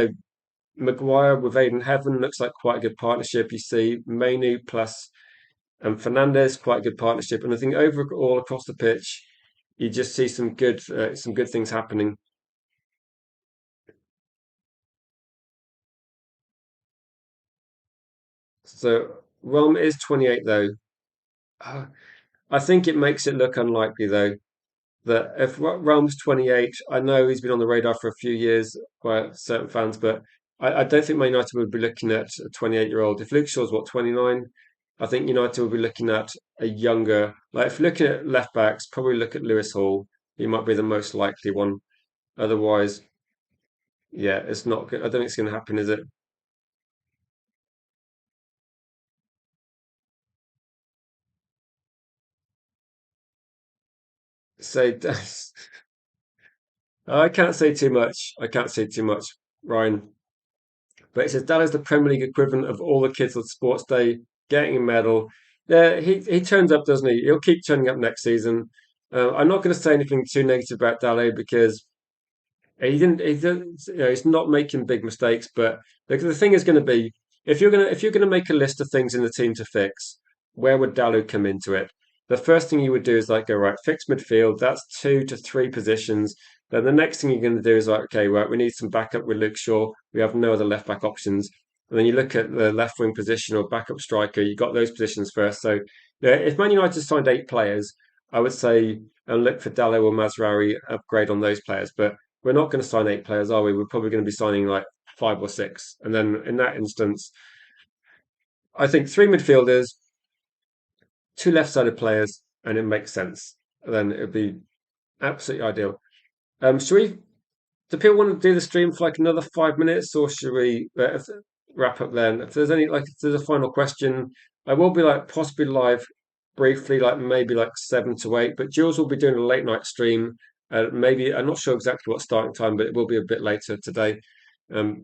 Maguire with Aiden Heaven looks like quite a good partnership. You see Mainu plus Fernandez, quite a good partnership, and I think overall across the pitch, you just see some good things happening. So Rom is 28 though. Uh, I think it makes it look unlikely though that if Rom's 28, I know he's been on the radar for a few years by certain fans, but I don't think Man United would be looking at a 28-year-old. If Luke Shaw's what 29, I think United will be looking at a younger. Like if looking at left backs, probably look at Lewis Hall. He might be the most likely one. Otherwise, yeah, it's not good. I don't think it's going to happen, is it? So I can't say too much. I can't say too much, Ryan. But it says that is the Premier League equivalent of all the kids on Sports Day getting a medal. Yeah, he turns up, doesn't he? He'll keep turning up next season. I'm not going to say anything too negative about Dale because he didn't, he's not making big mistakes. But the thing is going to be if you're going to make a list of things in the team to fix, where would Dalu come into it? The first thing you would do is like go right, fix midfield. That's two to three positions. Then the next thing you're going to do is like, okay, right, we need some backup with Luke Shaw. We have no other left back options. And then you look at the left wing position or backup striker. You got those positions first. So yeah, if Man United signed 8 players, I would say and look for Dallo or Mazraoui upgrade on those players. But we're not going to sign 8 players, are we? We're probably going to be signing like 5 or 6. And then in that instance, I think three midfielders, two left-sided players, and it makes sense. And then it would be absolutely ideal. Should we? Do people want to do the stream for like another 5 minutes, or should we wrap up then? If there's any like, if there's a final question, I will be like possibly live briefly, like maybe like 7 to 8. But Jules will be doing a late night stream. Maybe I'm not sure exactly what starting time, but it will be a bit later today, for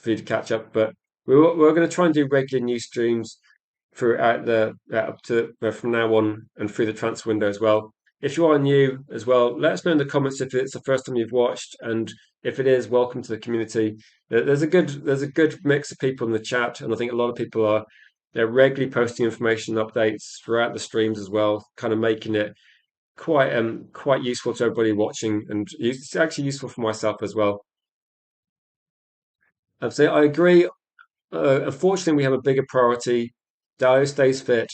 you to catch up. But we're going to try and do regular news streams throughout the up to from now on and through the transfer window as well. If you are new as well, let us know in the comments if it's the first time you've watched, and if it is, welcome to the community. There's a good mix of people in the chat, and I think a lot of people are they're regularly posting information and updates throughout the streams as well, kind of making it quite useful to everybody watching, and it's actually useful for myself as well. So I agree. Unfortunately, we have a bigger priority. Dallo stays fit.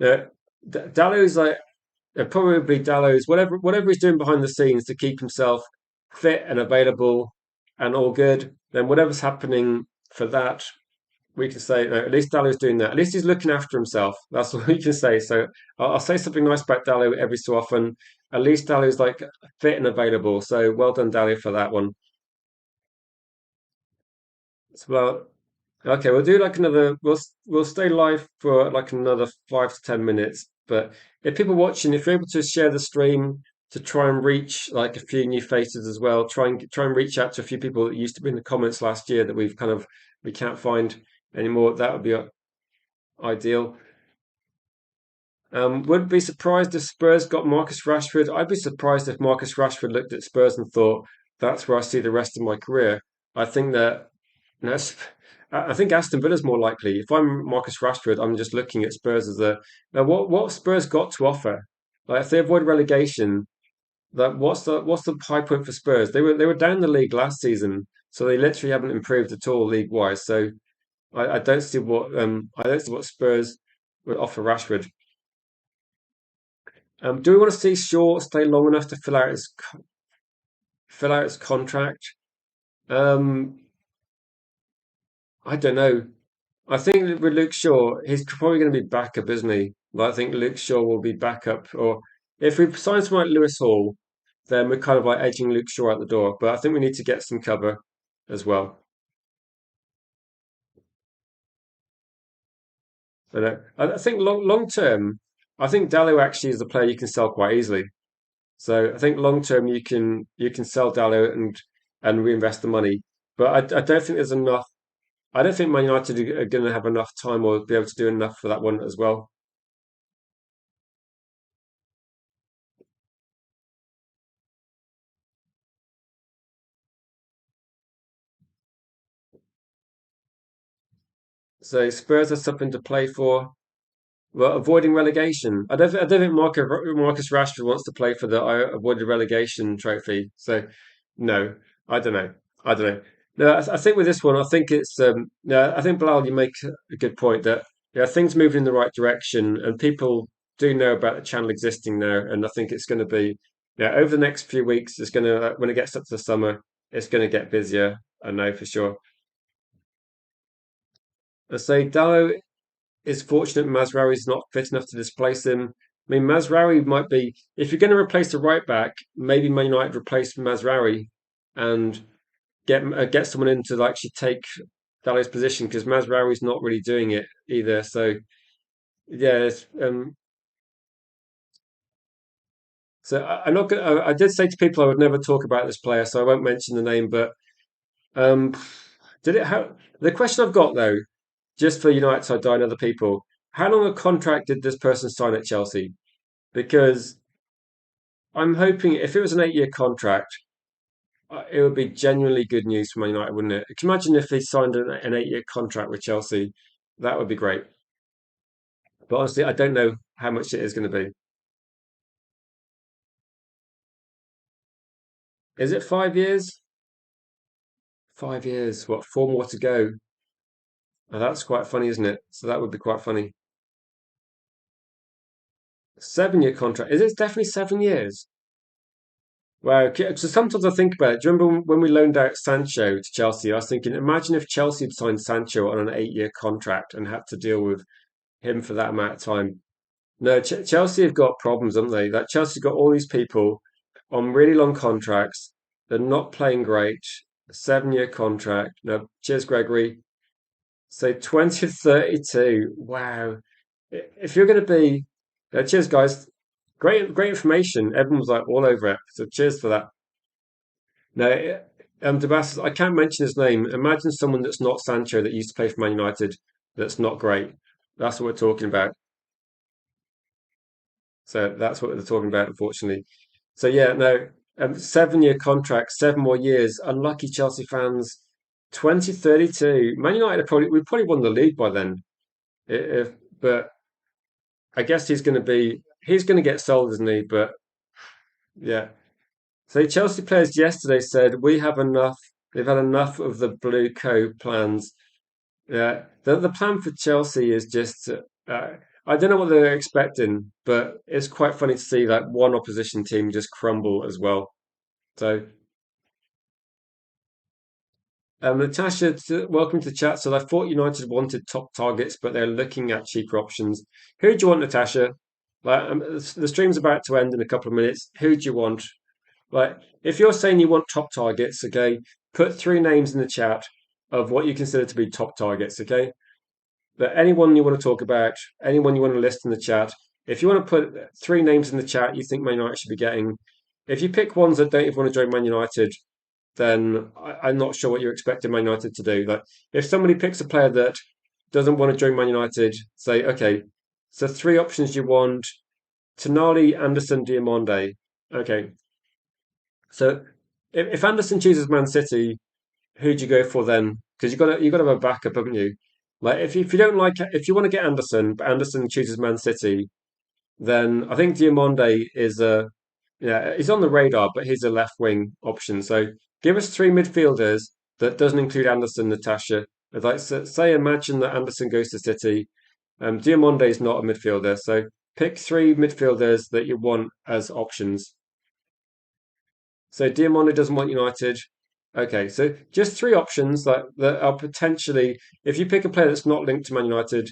Uh, Dallo is like probably Dallo's whatever he's doing behind the scenes to keep himself fit and available and all good. Then whatever's happening for that, we can say no, at least Dallo's doing that. At least he's looking after himself. That's what we can say. So I'll say something nice about Dallo every so often. At least Dallo's like fit and available. So well done, Dallo, for that one. So, well, okay, we'll do like another. We'll stay live for like another 5 to 10 minutes. But if people watching, if you're able to share the stream to try and reach like a few new faces as well, try and reach out to a few people that used to be in the comments last year that we can't find anymore. That would be ideal. Wouldn't be surprised if Spurs got Marcus Rashford. I'd be surprised if Marcus Rashford looked at Spurs and thought, "That's where I see the rest of my career." I think that that's. I think Aston Villa's more likely. If I'm Marcus Rashford, I'm just looking at Spurs as a now. What Spurs got to offer? Like if they avoid relegation, that what's the high point for Spurs? They were down the league last season, so they literally haven't improved at all league wise. So I don't see I don't see what Spurs would offer Rashford. Do we want to see Shaw stay long enough to fill out his contract? Um, I don't know. I think with Luke Shaw, he's probably going to be backup, isn't he? But I think Luke Shaw will be back up. Or if we sign someone like Lewis Hall, then we're kind of like edging Luke Shaw out the door. But I think we need to get some cover as well. But I think long term, I think Dallo actually is a player you can sell quite easily. So I think long term you can sell Dallo and reinvest the money. But I don't think there's enough. I don't think Man United are going to have enough time or be able to do enough for that one as well. So Spurs are something to play for. Well, avoiding relegation. I don't think Marcus Rashford wants to play for the avoided relegation trophy. So, no, I don't know. I don't know. No, I think with this one, I think it's. No, I think Bilal, you make a good point that yeah, things moving in the right direction, and people do know about the channel existing now, and I think it's going to be. Yeah, over the next few weeks, it's going to when it gets up to the summer, it's going to get busier. I know for sure. I say Dallo is fortunate Mazraoui's not fit enough to displace him. I mean, Mazraoui might be, if you're going to replace the right back, maybe Man United replace Mazraoui and get someone in to actually take Dalot's position because Mazraoui's not really doing it either. So yeah, I'm not. I did say to people I would never talk about this player, so I won't mention the name. But um, did it? The question I've got though, just for United side and other people, how long a contract did this person sign at Chelsea? Because I'm hoping if it was an 8-year contract, it would be genuinely good news for Man United, wouldn't it? Can you imagine if he signed an 8-year contract with Chelsea? That would be great. But honestly, I don't know how much it is going to be. Is it 5 years? 5 years. What, four more to go? Oh, that's quite funny, isn't it? So that would be quite funny. 7-year contract. Is it definitely 7 years? Wow. So sometimes I think about it. Do you remember when we loaned out Sancho to Chelsea? I was thinking, imagine if Chelsea had signed Sancho on an 8-year contract and had to deal with him for that amount of time. No, Chelsea have got problems, haven't they? Like Chelsea got all these people on really long contracts. They're not playing great. 7-year contract. No, cheers, Gregory. So 2032. Wow. If you're going to be, cheers, guys. Great information. Everyone's like all over it. So cheers for that. No, Dabas, I can't mention his name. Imagine someone that's not Sancho that used to play for Man United that's not great. That's what we're talking about. So that's what they're talking about, unfortunately. So yeah, no, 7-year contract, 7 more years. Unlucky Chelsea fans. 2032. Man United are probably we probably won the league by then. If, but I guess he's going to get sold, isn't he? But yeah. So Chelsea players yesterday said we have enough. They've had enough of the blue co plans. Yeah, the plan for Chelsea is just. I don't know what they're expecting, but it's quite funny to see that one opposition team just crumble as well. So, Natasha, welcome to chat. So, I thought United wanted top targets, but they're looking at cheaper options. Who do you want, Natasha? Like, the stream's about to end in a couple of minutes. Who do you want? Like, if you're saying you want top targets, okay, put three names in the chat of what you consider to be top targets, okay? But anyone you want to talk about, anyone you want to list in the chat, if you want to put three names in the chat you think Man United should be getting, if you pick ones that don't even want to join Man United, then I'm not sure what you're expecting Man United to do. Like, if somebody picks a player that doesn't want to join Man United, say, okay, so three options you want: Tonali, Anderson, Diamonde. Okay, so if Anderson chooses Man City, who'd you go for then? Because you got to have a backup, haven't you? Like if you don't like if you want to get Anderson, but Anderson chooses Man City, then I think Diamonde is a yeah he's on the radar, but he's a left wing option. So give us three midfielders that doesn't include Anderson, Natasha. I'd like say imagine that Anderson goes to City. Diamonde is not a midfielder, so pick three midfielders that you want as options. So Diamande doesn't want United. Okay, so just three options that are potentially, if you pick a player that's not linked to Man United,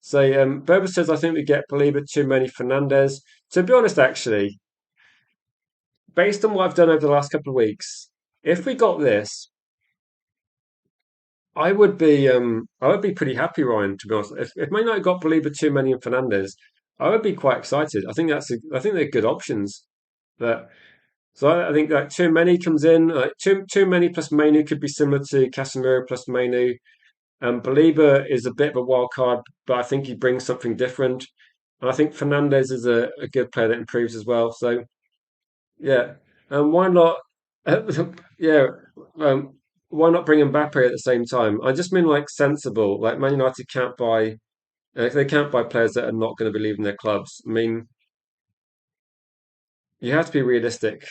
So Berber says, I think we get Belieber too many Fernandez. To be honest, actually, based on what I've done over the last couple of weeks, if we got this, I would be pretty happy, Ryan, to be honest. If Man United got Belieber too many and Fernandez, I would be quite excited. I think they're good options. But so I think that too many comes in, too many plus Mainu could be similar to Casemiro plus Mainu. Belieber is a bit of a wild card, but I think he brings something different. And I think Fernandez is a good player that improves as well. So yeah, and why not? Yeah, um, why not bring Mbappe at the same time? I just mean like sensible. Like Man United can't buy, they can't buy players that are not going to be leaving their clubs. I mean, you have to be realistic.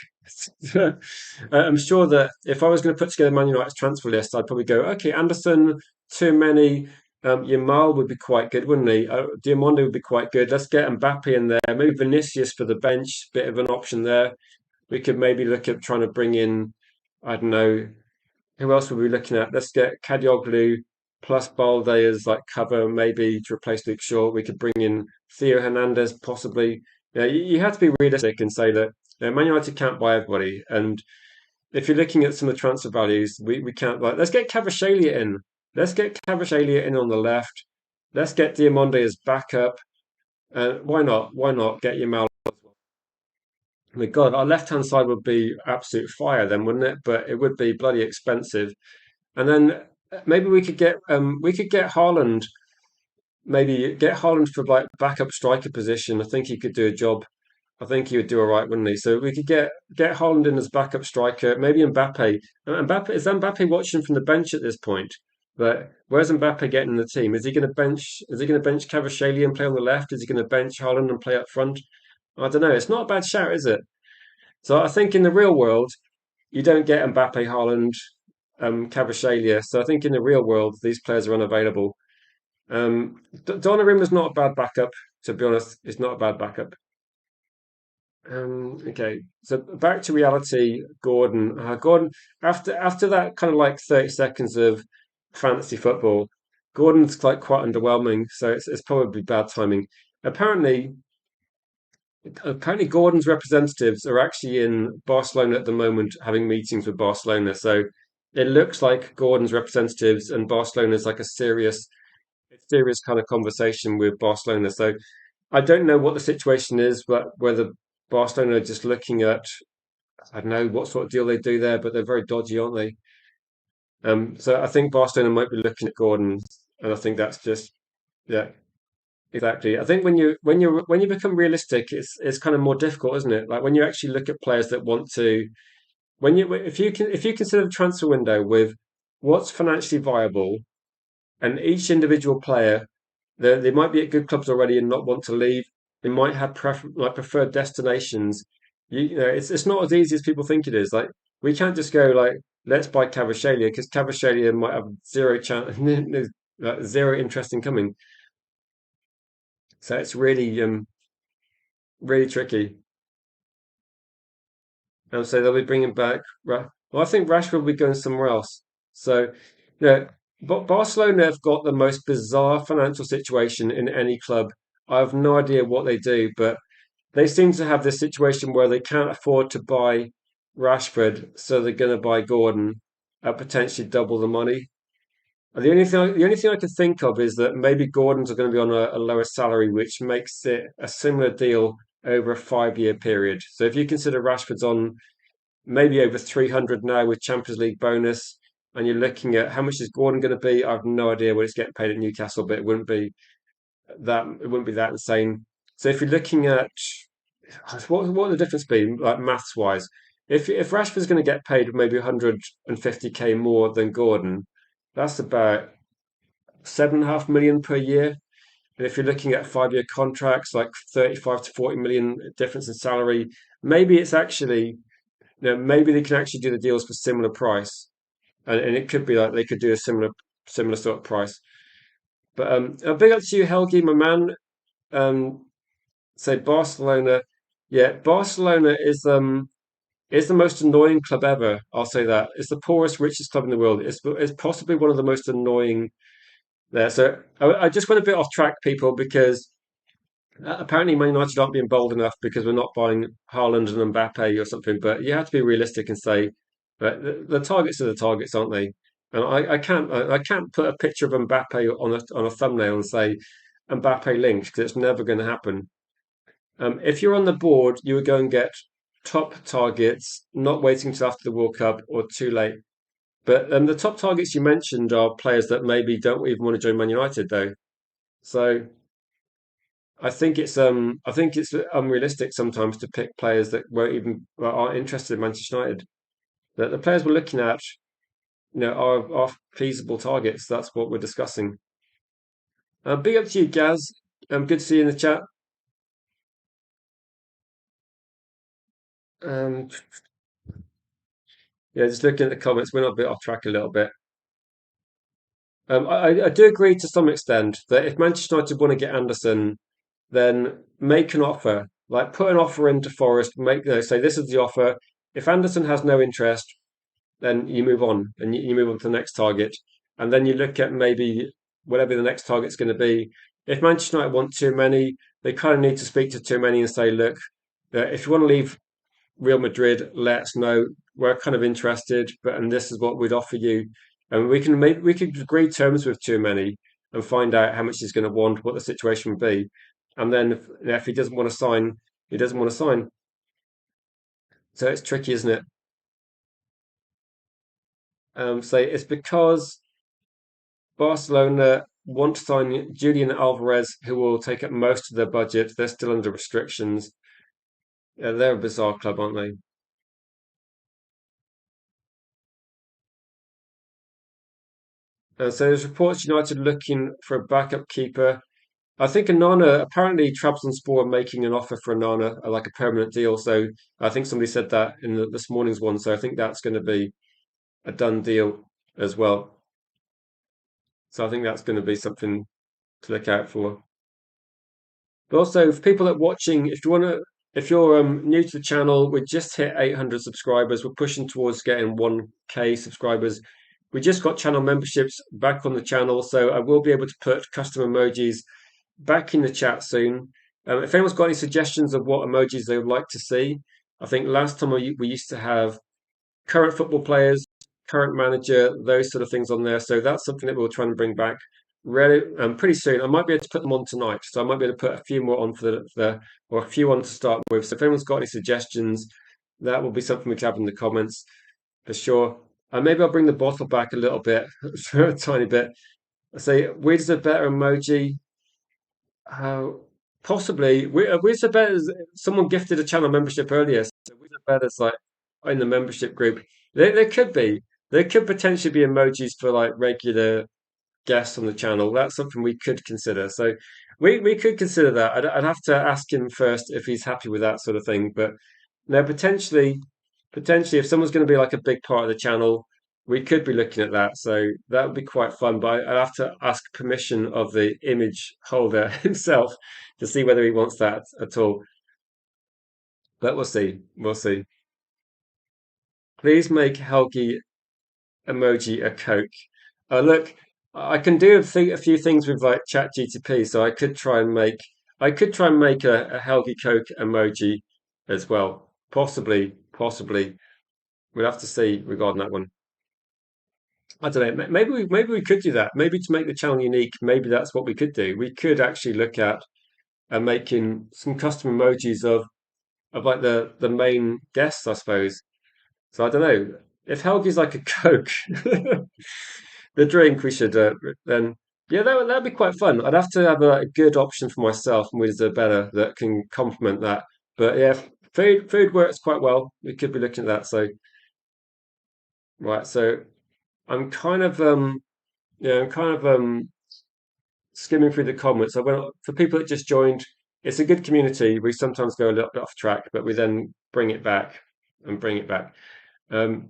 I'm sure that if I was going to put together Man United's transfer list, I'd probably go, okay, Anderson, too many. Yamal would be quite good, wouldn't he? Diamondi would be quite good. Let's get Mbappe in there. Maybe Vinicius for the bench, bit of an option there. We could maybe look at trying to bring in, I don't know, who else were we looking at? Let's get Kadioglu plus Balde as like cover, maybe to replace Luke Shaw. We could bring in Theo Hernandez, possibly. Yeah, you have to be realistic and say that Man United can't buy everybody. And if you're looking at some of the transfer values, we can't like. Let's get Kvaratskhelia in. Let's get Kvaratskhelia in on the left. Let's get Diamonde as backup. Why not? Why not get Yamal? I mean, God, our left-hand side would be absolute fire then, wouldn't it? But it would be bloody expensive. And then maybe we could get Haaland, maybe get Haaland for like backup striker position. I think he could do a job. I think he would do all right, wouldn't he? So we could get Haaland in as backup striker, maybe Mbappe. Mbappe is Mbappe watching from the bench at this point? But where's Mbappe getting in the team? Is he going to bench? Is he going to bench Kvaratskhelia and play on the left? Is he going to bench Haaland and play up front? I don't know. It's not a bad shout, is it? So I think in the real world, you don't get Mbappe, Haaland, Kvaratskhelia. So I think in the real world, these players are unavailable. Donnarumma's not a bad backup, to be honest. It's not a bad backup. Okay, so back to reality, Gordon. Gordon, after that kind of like 30 seconds of fantasy football, Gordon's like quite underwhelming. So it's probably bad timing. Apparently, apparently Gordon's representatives are actually in Barcelona at the moment having meetings with Barcelona. So it looks like Gordon's representatives and Barcelona is like serious kind of conversation with Barcelona. So I don't know what the situation is, but whether Barcelona are just looking at, I don't know what sort of deal they do there, but they're very dodgy, aren't they? So I think Barcelona might be looking at Gordon, and I think that's just yeah, exactly. I think when you become realistic, it's kind of more difficult, isn't it? Like when you actually look at players that want to, when you if you consider the transfer window with what's financially viable, and each individual player, they might be at good clubs already and not want to leave. They might have preferred destinations. You know, it's not as easy as people think it is. Like we can't just go like let's buy Cavaschellia because Cavaschellia might have zero chance, zero interest in coming. So it's really tricky. And so they'll be bringing back. Well, I think Rashford will be going somewhere else. So, yeah, but Barcelona have got the most bizarre financial situation in any club. I have no idea what they do, but they seem to have this situation where they can't afford to buy Rashford, so they're going to buy Gordon at potentially double the money. And the only thing I can think of is that maybe Gordon's are going to be on a lower salary, which makes it a similar deal over a 5-year period. So if you consider Rashford's on maybe over 300 now with Champions League bonus, and you're looking at how much is Gordon going to be? I have no idea what it's getting paid at Newcastle, but it wouldn't be that insane. So if you're looking at what would the difference be, like maths wise? If Rashford's going to get paid maybe 150k more than Gordon, that's about 7.5 million per year. And if you're looking at 5-year contracts, like 35 to 40 million difference in salary, maybe it's actually, maybe they can actually do the deals for similar price, and it could be like they could do a similar sort of price. But a big up to you, Helgi, my man. Um, say Barcelona, yeah, Barcelona is the most annoying club ever. I'll say that it's the poorest, richest club in the world. It's possibly one of the most annoying there. So I just went a bit off track, people, because apparently Man United aren't being bold enough because we're not buying Haaland and Mbappe or something. But you have to be realistic and say that the targets are the targets, aren't they? And I can't put a picture of Mbappe on a thumbnail and say Mbappe linked because it's never going to happen. If you're on the board, you would go and get top targets, not waiting till after the World Cup or too late. But the top targets you mentioned are players that maybe don't even want to join Man United, though. So I think it's unrealistic sometimes to pick players that won't even aren't interested in Manchester United. That the players we're looking at, are feasible targets. That's what we're discussing. Big up to you, Gaz. Good to see you in the chat. Um, yeah, just looking at the comments, we're not a bit off track a little bit. I do agree to some extent that if Manchester United want to get Anderson, then make an offer. Like put an offer into Forest, say this is the offer. If Anderson has no interest, then you move on and you move on to the next target. And then you look at maybe whatever the next target's going to be. If Manchester United want too many, they kind of need to speak to too many and say, look, if you want to leave Real Madrid, let us know. We're kind of interested, but and this is what we'd offer you. And we could agree terms with too many and find out how much he's going to want, what the situation would be. And then if he doesn't want to sign, he doesn't want to sign. So it's tricky, isn't it? So it's because Barcelona want to sign Julian Alvarez, who will take up most of their budget. They're still under restrictions. Yeah, they're a bizarre club, aren't they? So there's reports United looking for a backup keeper. I think Anana, apparently Trabzonspor are making an offer for Anana, like a permanent deal. So I think somebody said that in this morning's one. So I think that's going to be a done deal as well. So I think that's going to be something to look out for. But also, for people that are watching, if you're new to the channel, we just hit 800 subscribers. We're pushing towards getting 1K subscribers. We just got channel memberships back on the channel, so I will be able to put custom emojis back in the chat soon. If anyone's got any suggestions of what emojis they would like to see, I think last time we used to have current football players, current manager, those sort of things on there. So that's something that we'll try and bring back really pretty soon. I might be able to put them on tonight, so I might be able to put a few more on for or a few on to start with. So if anyone's got any suggestions, that will be something we can have in the comments for sure. And maybe I'll bring the bottle back a little bit, for a tiny bit. I say, where's a better emoji? Uh, Possibly. Where's the better? Someone gifted a channel membership earlier. So where's the better? Like in the membership group. There could be. There could potentially be emojis for like regular guests on the channel. That's something we could consider. So we could consider that. I'd have to ask him first if he's happy with that sort of thing. But no, potentially, if someone's going to be like a big part of the channel, we could be looking at that. So that would be quite fun. But I'd have to ask permission of the image holder himself to see whether he wants that at all. But we'll see. We'll see. Please make Helgi emoji a Coke. Look, I can do a few things with like ChatGTP, so I could try and make a Helgi Coke emoji as well. Possibly. We'll have to see regarding that one. I don't know. Maybe we could do that. Maybe to make the channel unique, maybe that's what we could do. We could actually look at making some custom emojis of like the main guests, I suppose. So I don't know if Helgi's like a Coke. The drink we should then yeah that'd be quite fun. I'd have to have a good option for myself and with a better that can complement that. But yeah, food works quite well. We could be looking at that. So right, so I'm kind of I'm kind of skimming through the comments. I went for people that just joined. It's a good community. We sometimes go a little bit off track, but we then bring it back and bring it back. Um,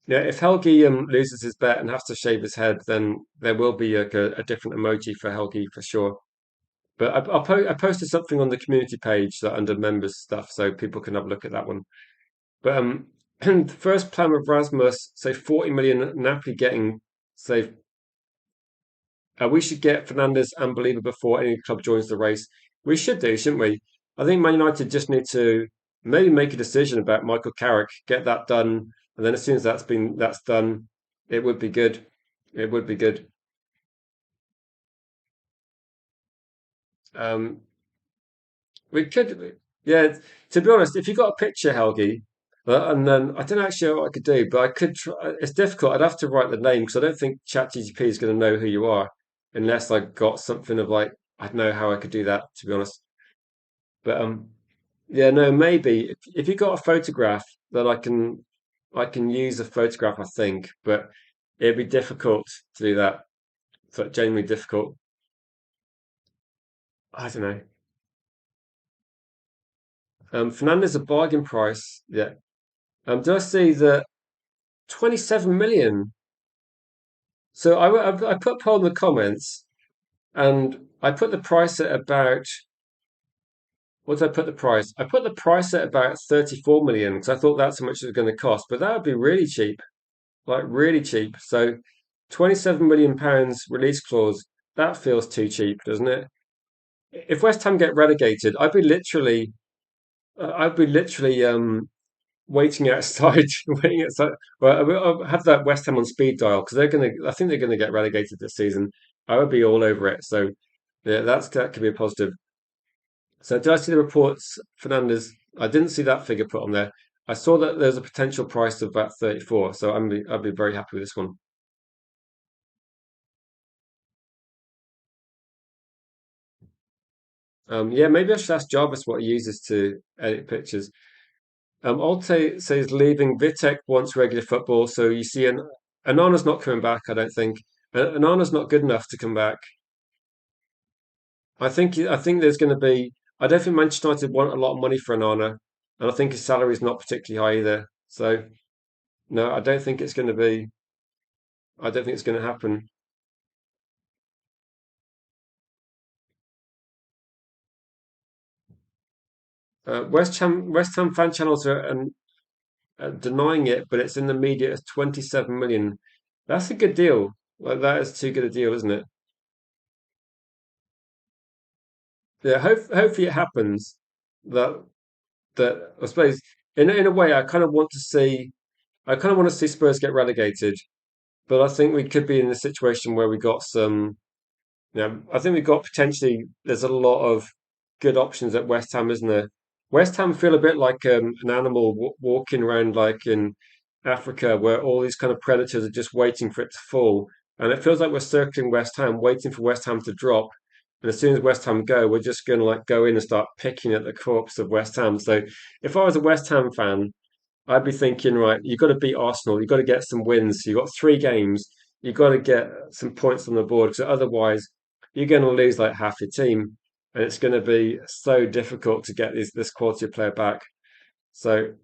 Yeah, if Helgi loses his bet and has to shave his head, then there will be a different emoji for Helgi for sure. But I posted something on the community page that under members stuff, so people can have a look at that one. But and the first plan with Rasmus, say 40 million Napoli getting say We should get Fernandes and Believer before any club joins the race. We should do, shouldn't we? I think Man United just need to maybe make a decision about Michael Carrick, get that done, and then as soon as that's done, it would be good. It would be good. Um, we could, yeah. To be honest, if you got a picture, Helgi, and then I don't actually know what I could do, but I could try. It's difficult. I'd have to write the name because I don't think ChatGPT is going to know who you are unless I got something of like I don't know how I could do that. To be honest, but yeah, no, maybe if you got a photograph that I can use a photograph. I think, but it'd be difficult to do that. So genuinely difficult. I don't know. Fernandez a bargain price. Yeah. Do I see that 27 million? So I put a poll in the comments and I put the price at about, what did I put the price? I put the price at about 34 million because I thought that's how much it was going to cost, but that would be really cheap, like really cheap. So 27 million pounds release clause, that feels too cheap, doesn't it? If West Ham get relegated, I'd be literally waiting outside, waiting outside. Well, I'll have that West Ham on speed dial because I think they're gonna get relegated this season. I would be all over it. So yeah, that could be a positive. So did I see the reports, Fernandez? I didn't see that figure put on there. I saw that there's a potential price of about 34. So I'd be very happy with this one. Yeah, maybe I should ask Jarvis what he uses to edit pictures. Alte says leaving Vitek wants regular football, so you see Anana's not coming back, I don't think. Anana's not good enough to come back. I think there's going to be. I don't think Manchester United want a lot of money for Anana, and I think his salary is not particularly high either. So no, I don't think it's going to be. I don't think it's going to happen. West Ham fan channels are denying it, but it's in the media as 27 million. That's a good deal. Well, that is too good a deal, isn't it? Yeah, hopefully it happens. That that I suppose in a way I kind of want to see Spurs get relegated, but I think we could be in a situation where we got some. I think we've got potentially. There's a lot of good options at West Ham, isn't there? West Ham feel a bit like an animal walking around like in Africa, where all these kind of predators are just waiting for it to fall, and it feels like we're circling West Ham, waiting for West Ham to drop. And as soon as West Ham go, we're just going to like go in and start picking at the corpse of West Ham. So if I was a West Ham fan, I'd be thinking, right, you've got to beat Arsenal. You've got to get some wins. You've got 3 games. You've got to get some points on the board because otherwise you're going to lose like half your team. And it's going to be so difficult to get this quality of player back. So,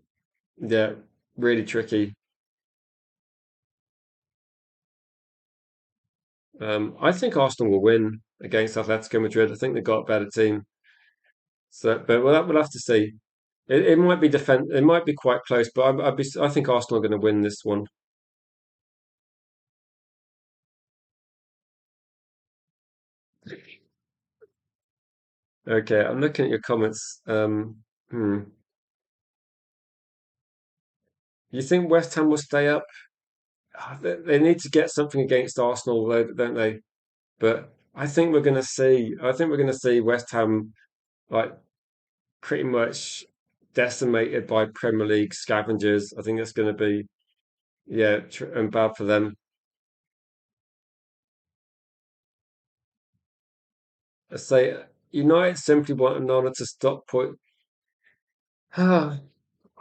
yeah, really tricky. I think Arsenal will win against Atletico Madrid. I think they've got a better team. So, but we'll have to see. It might be defend. It might be quite close, but I think Arsenal are going to win this one. Okay, I'm looking at your comments. You think West Ham will stay up? They need to get something against Arsenal, though, don't they? But I think we're going to see West Ham like pretty much decimated by Premier League scavengers. I think it's going to be yeah, and bad for them. I say United simply want Onana to stop point.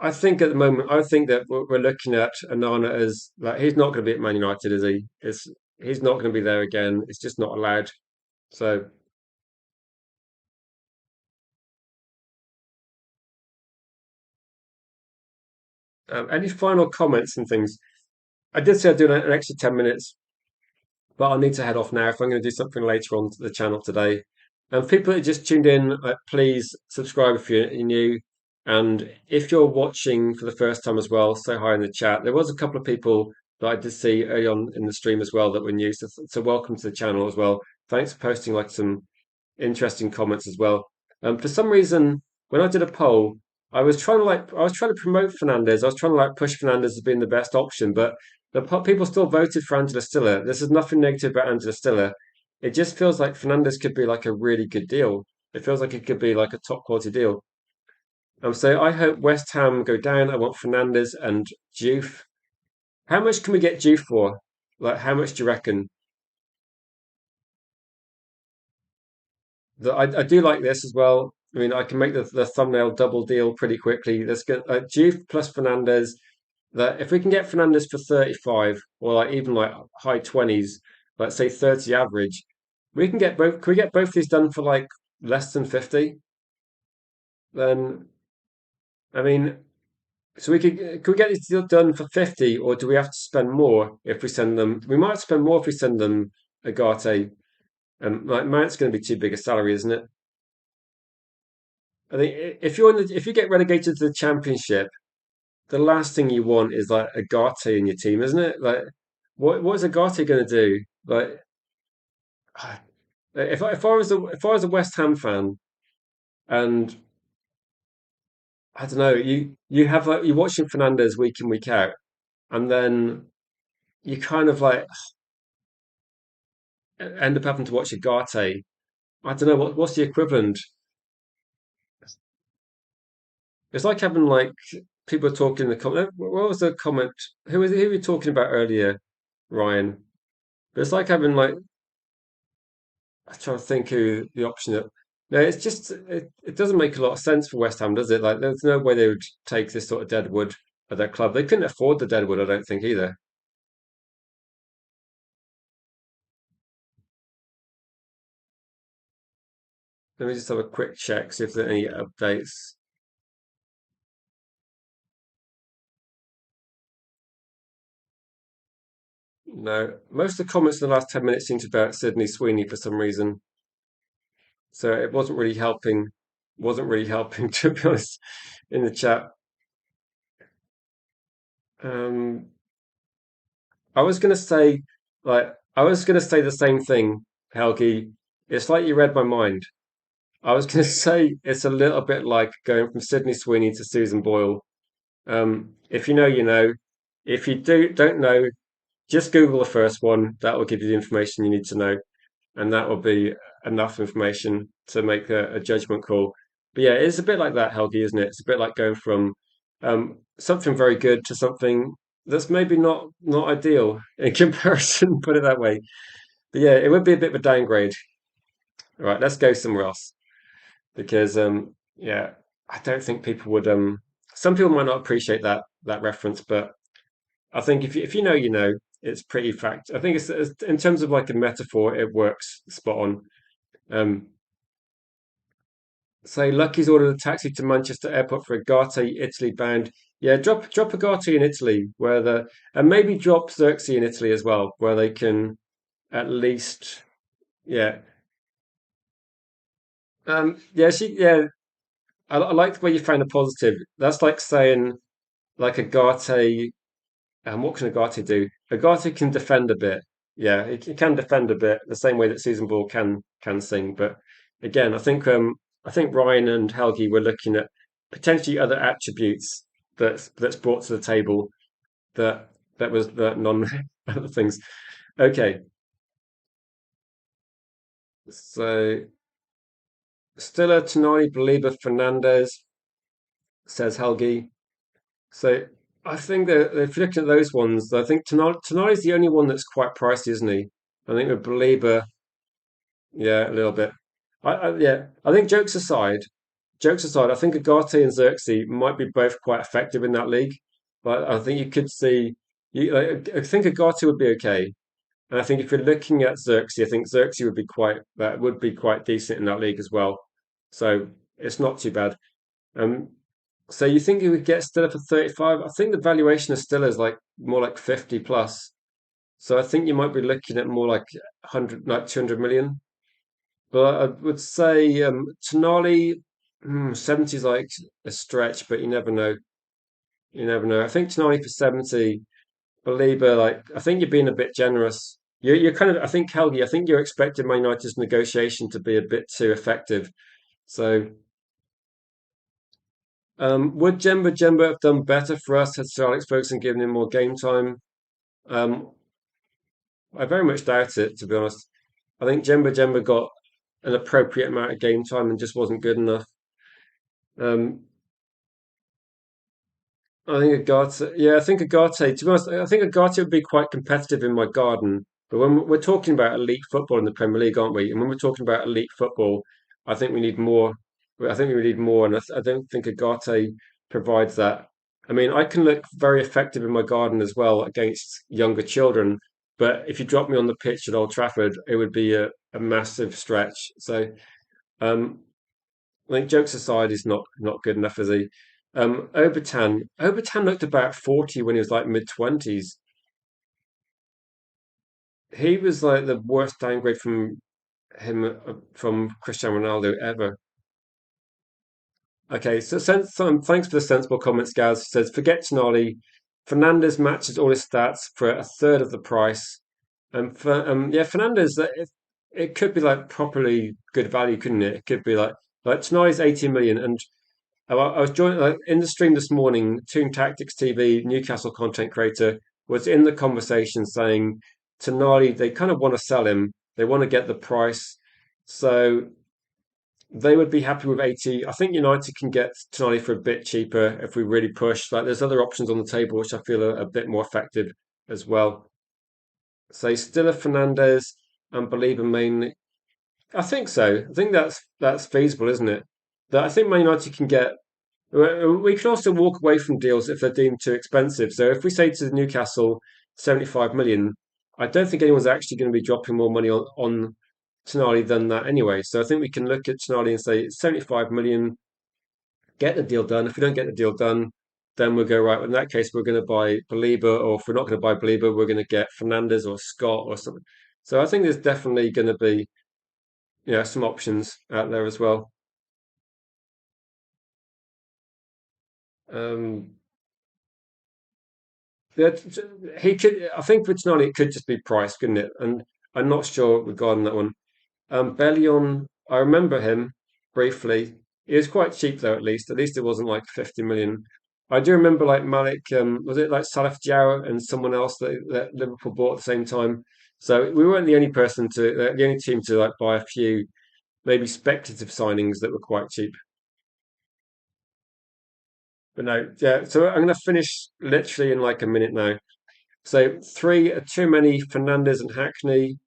I think at the moment, I think that we're looking at Onana as like he's not going to be at Man United, is he? He's not going to be there again. It's just not allowed. So, any final comments and things? I did say I'd do an extra 10 minutes, but I'll need to head off now if I'm going to do something later on to the channel today. And people that just tuned in, please subscribe if you're new. And if you're watching for the first time as well, say hi in the chat. There was a couple of people that I did see early on in the stream as well that were new. So welcome to the channel as well. Thanks for posting like some interesting comments as well. For some reason, when I did a poll, I was trying to promote Fernandez. I was trying to like push Fernandez as being the best option, but people still voted for Angela Stiller. This is nothing negative about Angela Stiller. It just feels like Fernandez could be like a really good deal. It feels like it could be like a top quality deal. So I hope West Ham go down. I want Fernandez and Juve. How much can we get Juve for? Like, how much do you reckon? I do like this as well. I mean, I can make the thumbnail double deal pretty quickly. Let's get Juve plus Fernandez. That if we can get Fernandez for 35 or like even like high 20s, let's say 30 average, we can get both. Can we get both these done for like less than 50? Then I mean, so we could we get this deal done for 50, or do we have to spend more if we send them? We might spend more if we send them Agate. Like Mount's going to be too big a salary, isn't it? I think if you get relegated to the Championship, the last thing you want is like Agate in your team, isn't it? Like, what is Agate going to do? Like, if I was a West Ham fan and I don't know, you have like you're watching Fernandez week in week out, and then you kind of like end up having to watch Agate. I don't know what's the equivalent. It's like having like people talking in the comment. What was the comment? Who were you talking about earlier, Ryan? But it's like having like I'm trying to think who the option that. No, it's just it doesn't make a lot of sense for West Ham, does it? Like, there's no way they would take this sort of deadwood at their club. They couldn't afford the deadwood, I don't think either. Let me just have a quick check, see if there are any updates. No, most of the comments in the last 10 minutes seem to be about Sydney Sweeney for some reason. So it wasn't really helping. Wasn't really helping, to be honest, in the chat. Um, I was gonna say, I was gonna say the same thing, Helgi. It's like you read my mind. I was going to say it's a little bit like going from Sydney Sweeney to Susan Boyle. If you know, you know. If you don't know, just Google the first one. That will give you the information you need to know, and that will be enough information to make a judgment call. But yeah, it's a bit like that, Helgi, isn't it? It's a bit like going from something very good to something that's maybe not ideal in comparison. Put it that way. But yeah, it would be a bit of a downgrade. All right, let's go somewhere else because yeah, I don't think people would some people might not appreciate that reference, but I think if you know, you know, it's pretty fact. I think it's in terms of like a metaphor, it works spot on. Um, say Lucky's ordered a taxi to Manchester Airport for Agate, Italy bound. Yeah, drop Agate in Italy where the and maybe drop Xerxes in Italy as well, where they can at least yeah. Yeah, yeah. I like the way you found a positive. That's like saying like Agate. And what can Agate do? Agate can defend a bit. Yeah, he can defend a bit the same way that Susan Ball can sing. But again, I think Ryan and Helgi were looking at potentially other attributes that's brought to the table that was the non other things. Okay, so Stiller, Tonali, Belieber, Fernandez, says Helgi. So I think that if you're looking at those ones, I think Tonali's the only one that's quite pricey, isn't he? I think with Belieber, yeah, a little bit. Yeah, I think jokes aside, I think Agate and Xerxes might be both quite effective in that league. But I think you could see, I think Agate would be okay, and I think if you're looking at Xerxes, I think Xerxes would be quite decent in that league as well. So it's not too bad. Um, so you think you would get Stiller for 35? I think the valuation of Stiller is like more like 50 plus. So I think you might be looking at more like 100, like 200 million. But I would say Tonali, 70 is like a stretch, but you never know. You never know. I think Tonali for 70. Belieber, like I think you're being a bit generous. You're kind of, I think, Helgi, I think you're expecting Man United's negotiation to be a bit too effective. So, would Jemba have done better for us had Sir Alex Ferguson given him more game time? Um, I very much doubt it, to be honest. I think Jemba got an appropriate amount of game time and just wasn't good enough. Um, I think Agate, yeah, I think Agate, to be honest, I think Agate would be quite competitive in my garden. But when we're talking about elite football in the Premier League, aren't we? And when we're talking about elite football, I think we need more. I think we need more, and I don't think Agate provides that. I mean, I can look very effective in my garden as well against younger children, but if you drop me on the pitch at Old Trafford, it would be a massive stretch. So, um, I think jokes aside, he's not good enough, is he? Obertan looked about 40 when he was like mid 20s. He was like the worst downgrade from him from Cristiano Ronaldo ever. Okay, so thanks for the sensible comments, Gaz. Says forget Tonali. Fernandez matches all his stats for a third of the price. And for yeah, Fernandez, it could be like properly good value, couldn't it? It could be like Tonali's 18 million, and I was joining in the stream this morning. Toon Tactics TV, Newcastle content creator, was in the conversation saying Tonali, they kind of want to sell him. They want to get the price, so they would be happy with 80. I think United can get Tonali for a bit cheaper if we really push. Like there's other options on the table which I feel are a bit more effective as well. So still a Fernandez and Belieber mainly. I think so. I think that's feasible, isn't it? That I think Man United can get. We can also walk away from deals if they're deemed too expensive. So if we say to Newcastle 75 million, I don't think anyone's actually going to be dropping more money on Tonali than that anyway. So I think we can look at Tonali and say 75 million, get the deal done. If we don't get the deal done, then we'll go, right, in that case, we're going to buy Belieber, or if we're not going to buy Belieber, we're going to get Fernandez or Scott or something. So I think there's definitely going to be, some options out there as well. Um, Yeah, he could. I think for tonight it could just be price, couldn't it? And I'm not sure regarding that one. Bellion, I remember him briefly. He was quite cheap though, at least. At least it wasn't like 50 million. I do remember like Malik. Was it like Salif Diarra and someone else that Liverpool bought at the same time? So we weren't the only the only team to like buy a few maybe speculative signings that were quite cheap. But no, yeah. So I'm going to finish literally in like a minute now. So three are too many. Fernandez and Hackney.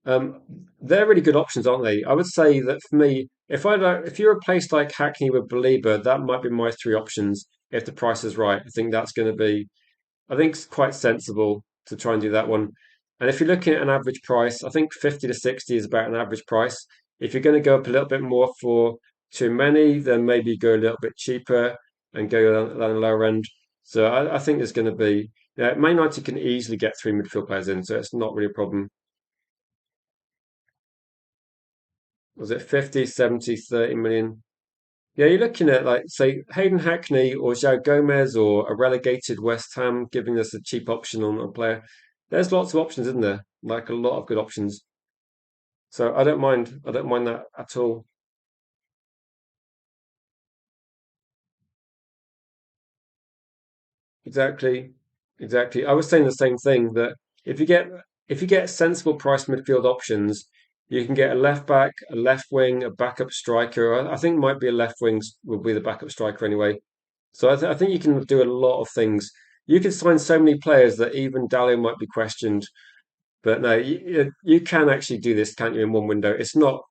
Um, they're really good options, aren't they? I would say that for me, if you replace like Hackney with Belieber, that might be my three options if the price is right. I think that's going to be, I think it's quite sensible to try and do that one. And if you're looking at an average price, I think 50 to 60 is about an average price. If you're going to go up a little bit more for too many, then maybe go a little bit cheaper and go down the lower end. So I think there's going to be, yeah, Man United can easily get three midfield players in, so it's not really a problem. Was it 50, 70, 30 million? Yeah, you're looking at like say Hayden Hackney or João Gomez or a relegated West Ham giving us a cheap option on a player. There's lots of options, isn't there? Like a lot of good options. So I don't mind. I don't mind that at all. Exactly. Exactly. I was saying the same thing that if you get if you get sensible price midfield options, you can get a left back, a left wing, a backup striker. I think might be a left wing will be the backup striker anyway. So I think you can do a lot of things. You can sign so many players that even Dallo might be questioned. But no, you can actually do this, can't you, in one window? It's not,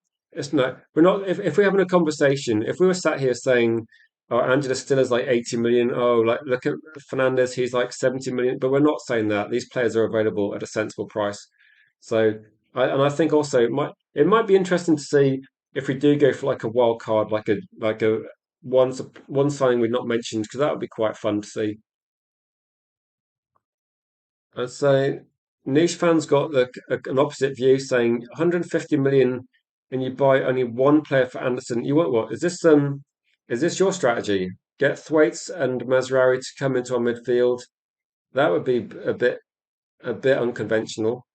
we're not, if we're having a conversation, if we were sat here saying, oh, Angela Stiller's like 80 million, oh, like look at Fernandez, he's like 70 million, but we're not saying that. These players are available at a sensible price. So, and I think also it might be interesting to see if we do go for like a wild card, like a one signing we've not mentioned, because that would be quite fun to see. I'd say niche fans got an opposite view, saying 150 million and you buy only one player for Anderson. You want what? Is this your strategy? Get Thwaites and Mazraoui to come into our midfield, That would be a bit unconventional.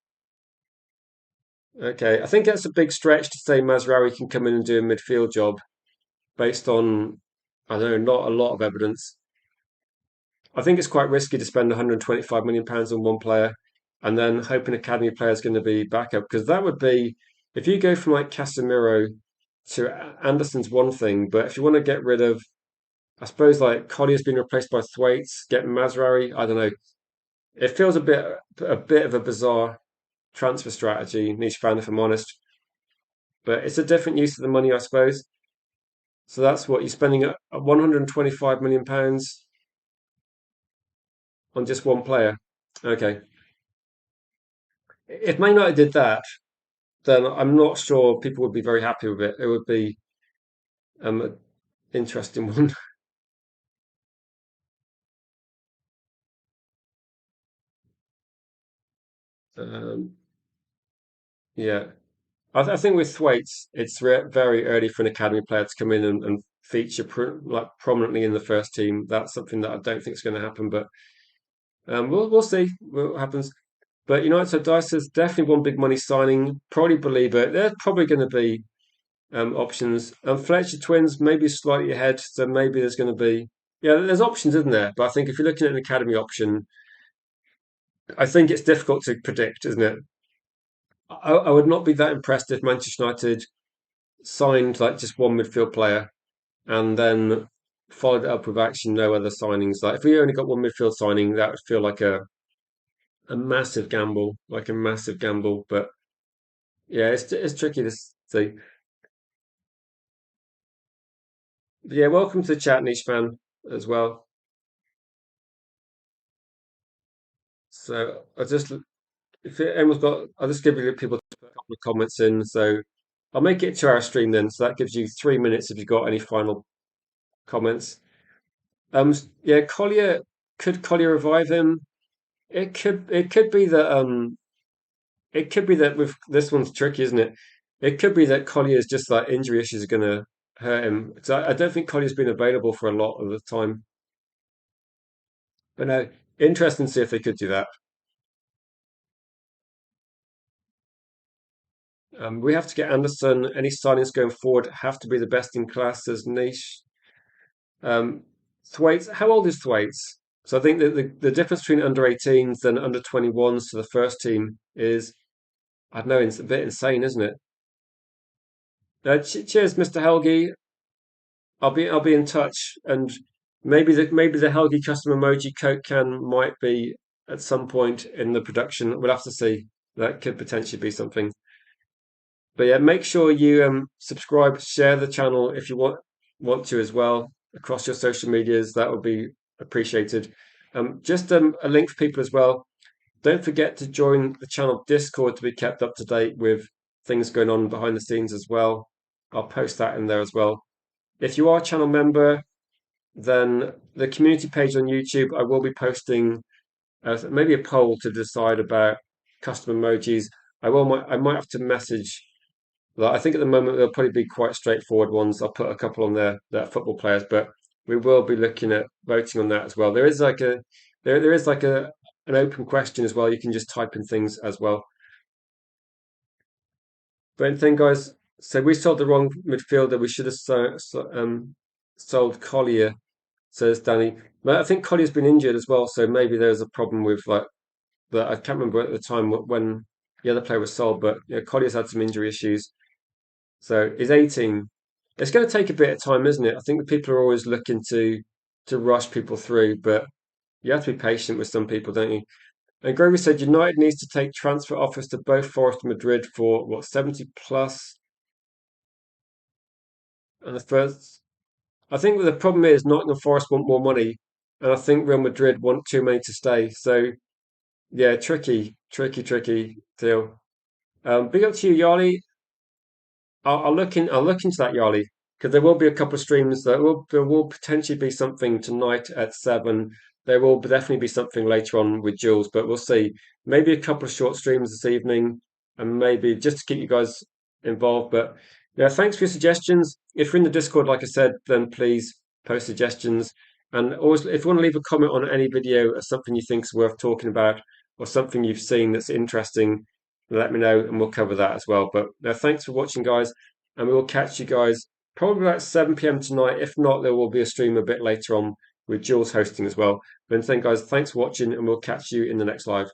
Okay, I think that's a big stretch to say Mazraoui can come in and do a midfield job based on, I don't know, not a lot of evidence. I think it's quite risky to spend 125 million pounds on one player and then hope an academy player is going to be backup because that would be if you go from like Casemiro to Anderson's one thing, but if you want to get rid of, I suppose like Collier's been replaced by Thwaites, get Mazraoui, I don't know. It feels a bit of a bizarre transfer strategy, niche fan if I'm honest, but it's a different use of the money, I suppose. So that's what you're spending at 125 million pounds on just one player. Okay. If Man United did that, then I'm not sure people would be very happy with it. It would be an interesting one. Um, yeah, I think with Thwaites, it's very early for an academy player to come in and feature like prominently in the first team. That's something that I don't think is going to happen, but we'll see what happens. But United, so Dice is definitely one big money signing. Probably believe it. There's probably going to be options. And Fletcher twins maybe slightly ahead, so maybe there's going to be yeah, there's options, isn't there? But I think if you're looking at an academy option, I think it's difficult to predict, isn't it? I would not be that impressed if Manchester United signed like just one midfield player and then followed it up with actually no other signings. Like if we only got one midfield signing, that would feel like a massive gamble, like a massive gamble. But yeah, it's tricky to see. But yeah, welcome to the chat, niche fan, as well. So I just if anyone's got, I'll just give you people to put a couple of comments in. So I'll make it to our stream then. So that gives you 3 minutes if you've got any final comments. Yeah, Collier could Collier revive him? It could be that it could be that with this one's tricky, isn't it? It could be that Collier's just like injury issues are going to hurt him. Because I don't think Collier's been available for a lot of the time. But no, interesting to see if they could do that. We have to get Anderson. Any signings going forward have to be the best in class as niche. Um, Thwaites, how old is Thwaites? So I think that the difference between under 18s and under 21s to the first team is, I don't know, it's a bit insane, isn't it? Cheers, Mr. Helgi. I'll be in touch, and maybe the Helgi custom emoji Coke can might be at some point in the production. We'll have to see. That could potentially be something. But yeah, make sure you subscribe, share the channel if you want to as well across your social medias. That would be appreciated. Just a link for people as well. Don't forget to join the channel Discord to be kept up to date with things going on behind the scenes as well. I'll post that in there as well. If you are a channel member, then the community page on YouTube, I will be posting maybe a poll to decide about custom emojis. I might have to message. Like, I think at the moment they'll probably be quite straightforward ones. I'll put a couple on there that are football players, but we will be looking at voting on that as well. There is like a an open question as well. You can just type in things as well. But then, guys, so we sold the wrong midfielder. We should have sold Collier, says Danny. But I think Collier's been injured as well, so maybe there's a problem with like that. I can't remember at the time when the other player was sold, but Collier's had some injury issues. So he's 18. It's going to take a bit of time, isn't it? I think the people are always looking to rush people through, but you have to be patient with some people, don't you? And Grover said United needs to take transfer offers to both Forest and Madrid for what 70 plus. And the first, I think the problem is Nottingham Forest want more money, and I think Real Madrid want too many to stay. So yeah, tricky deal. Big up to you, Yarley. I'll look into that, Yarley, because there will be a couple of streams there will potentially be something tonight at 7. There will definitely be something later on with Jules, but we'll see. Maybe a couple of short streams this evening, and maybe just to keep you guys involved. But yeah, thanks for your suggestions. If you're in the Discord, like I said, then please post suggestions. And always, if you want to leave a comment on any video or something you think is worth talking about, or something you've seen that's interesting, let me know and we'll cover that as well. But thanks for watching, guys, and we will catch you guys probably about 7 p.m. tonight. If not, there will be a stream a bit later on with Jules hosting as well. But then, guys, thanks for watching, and we'll catch you in the next live.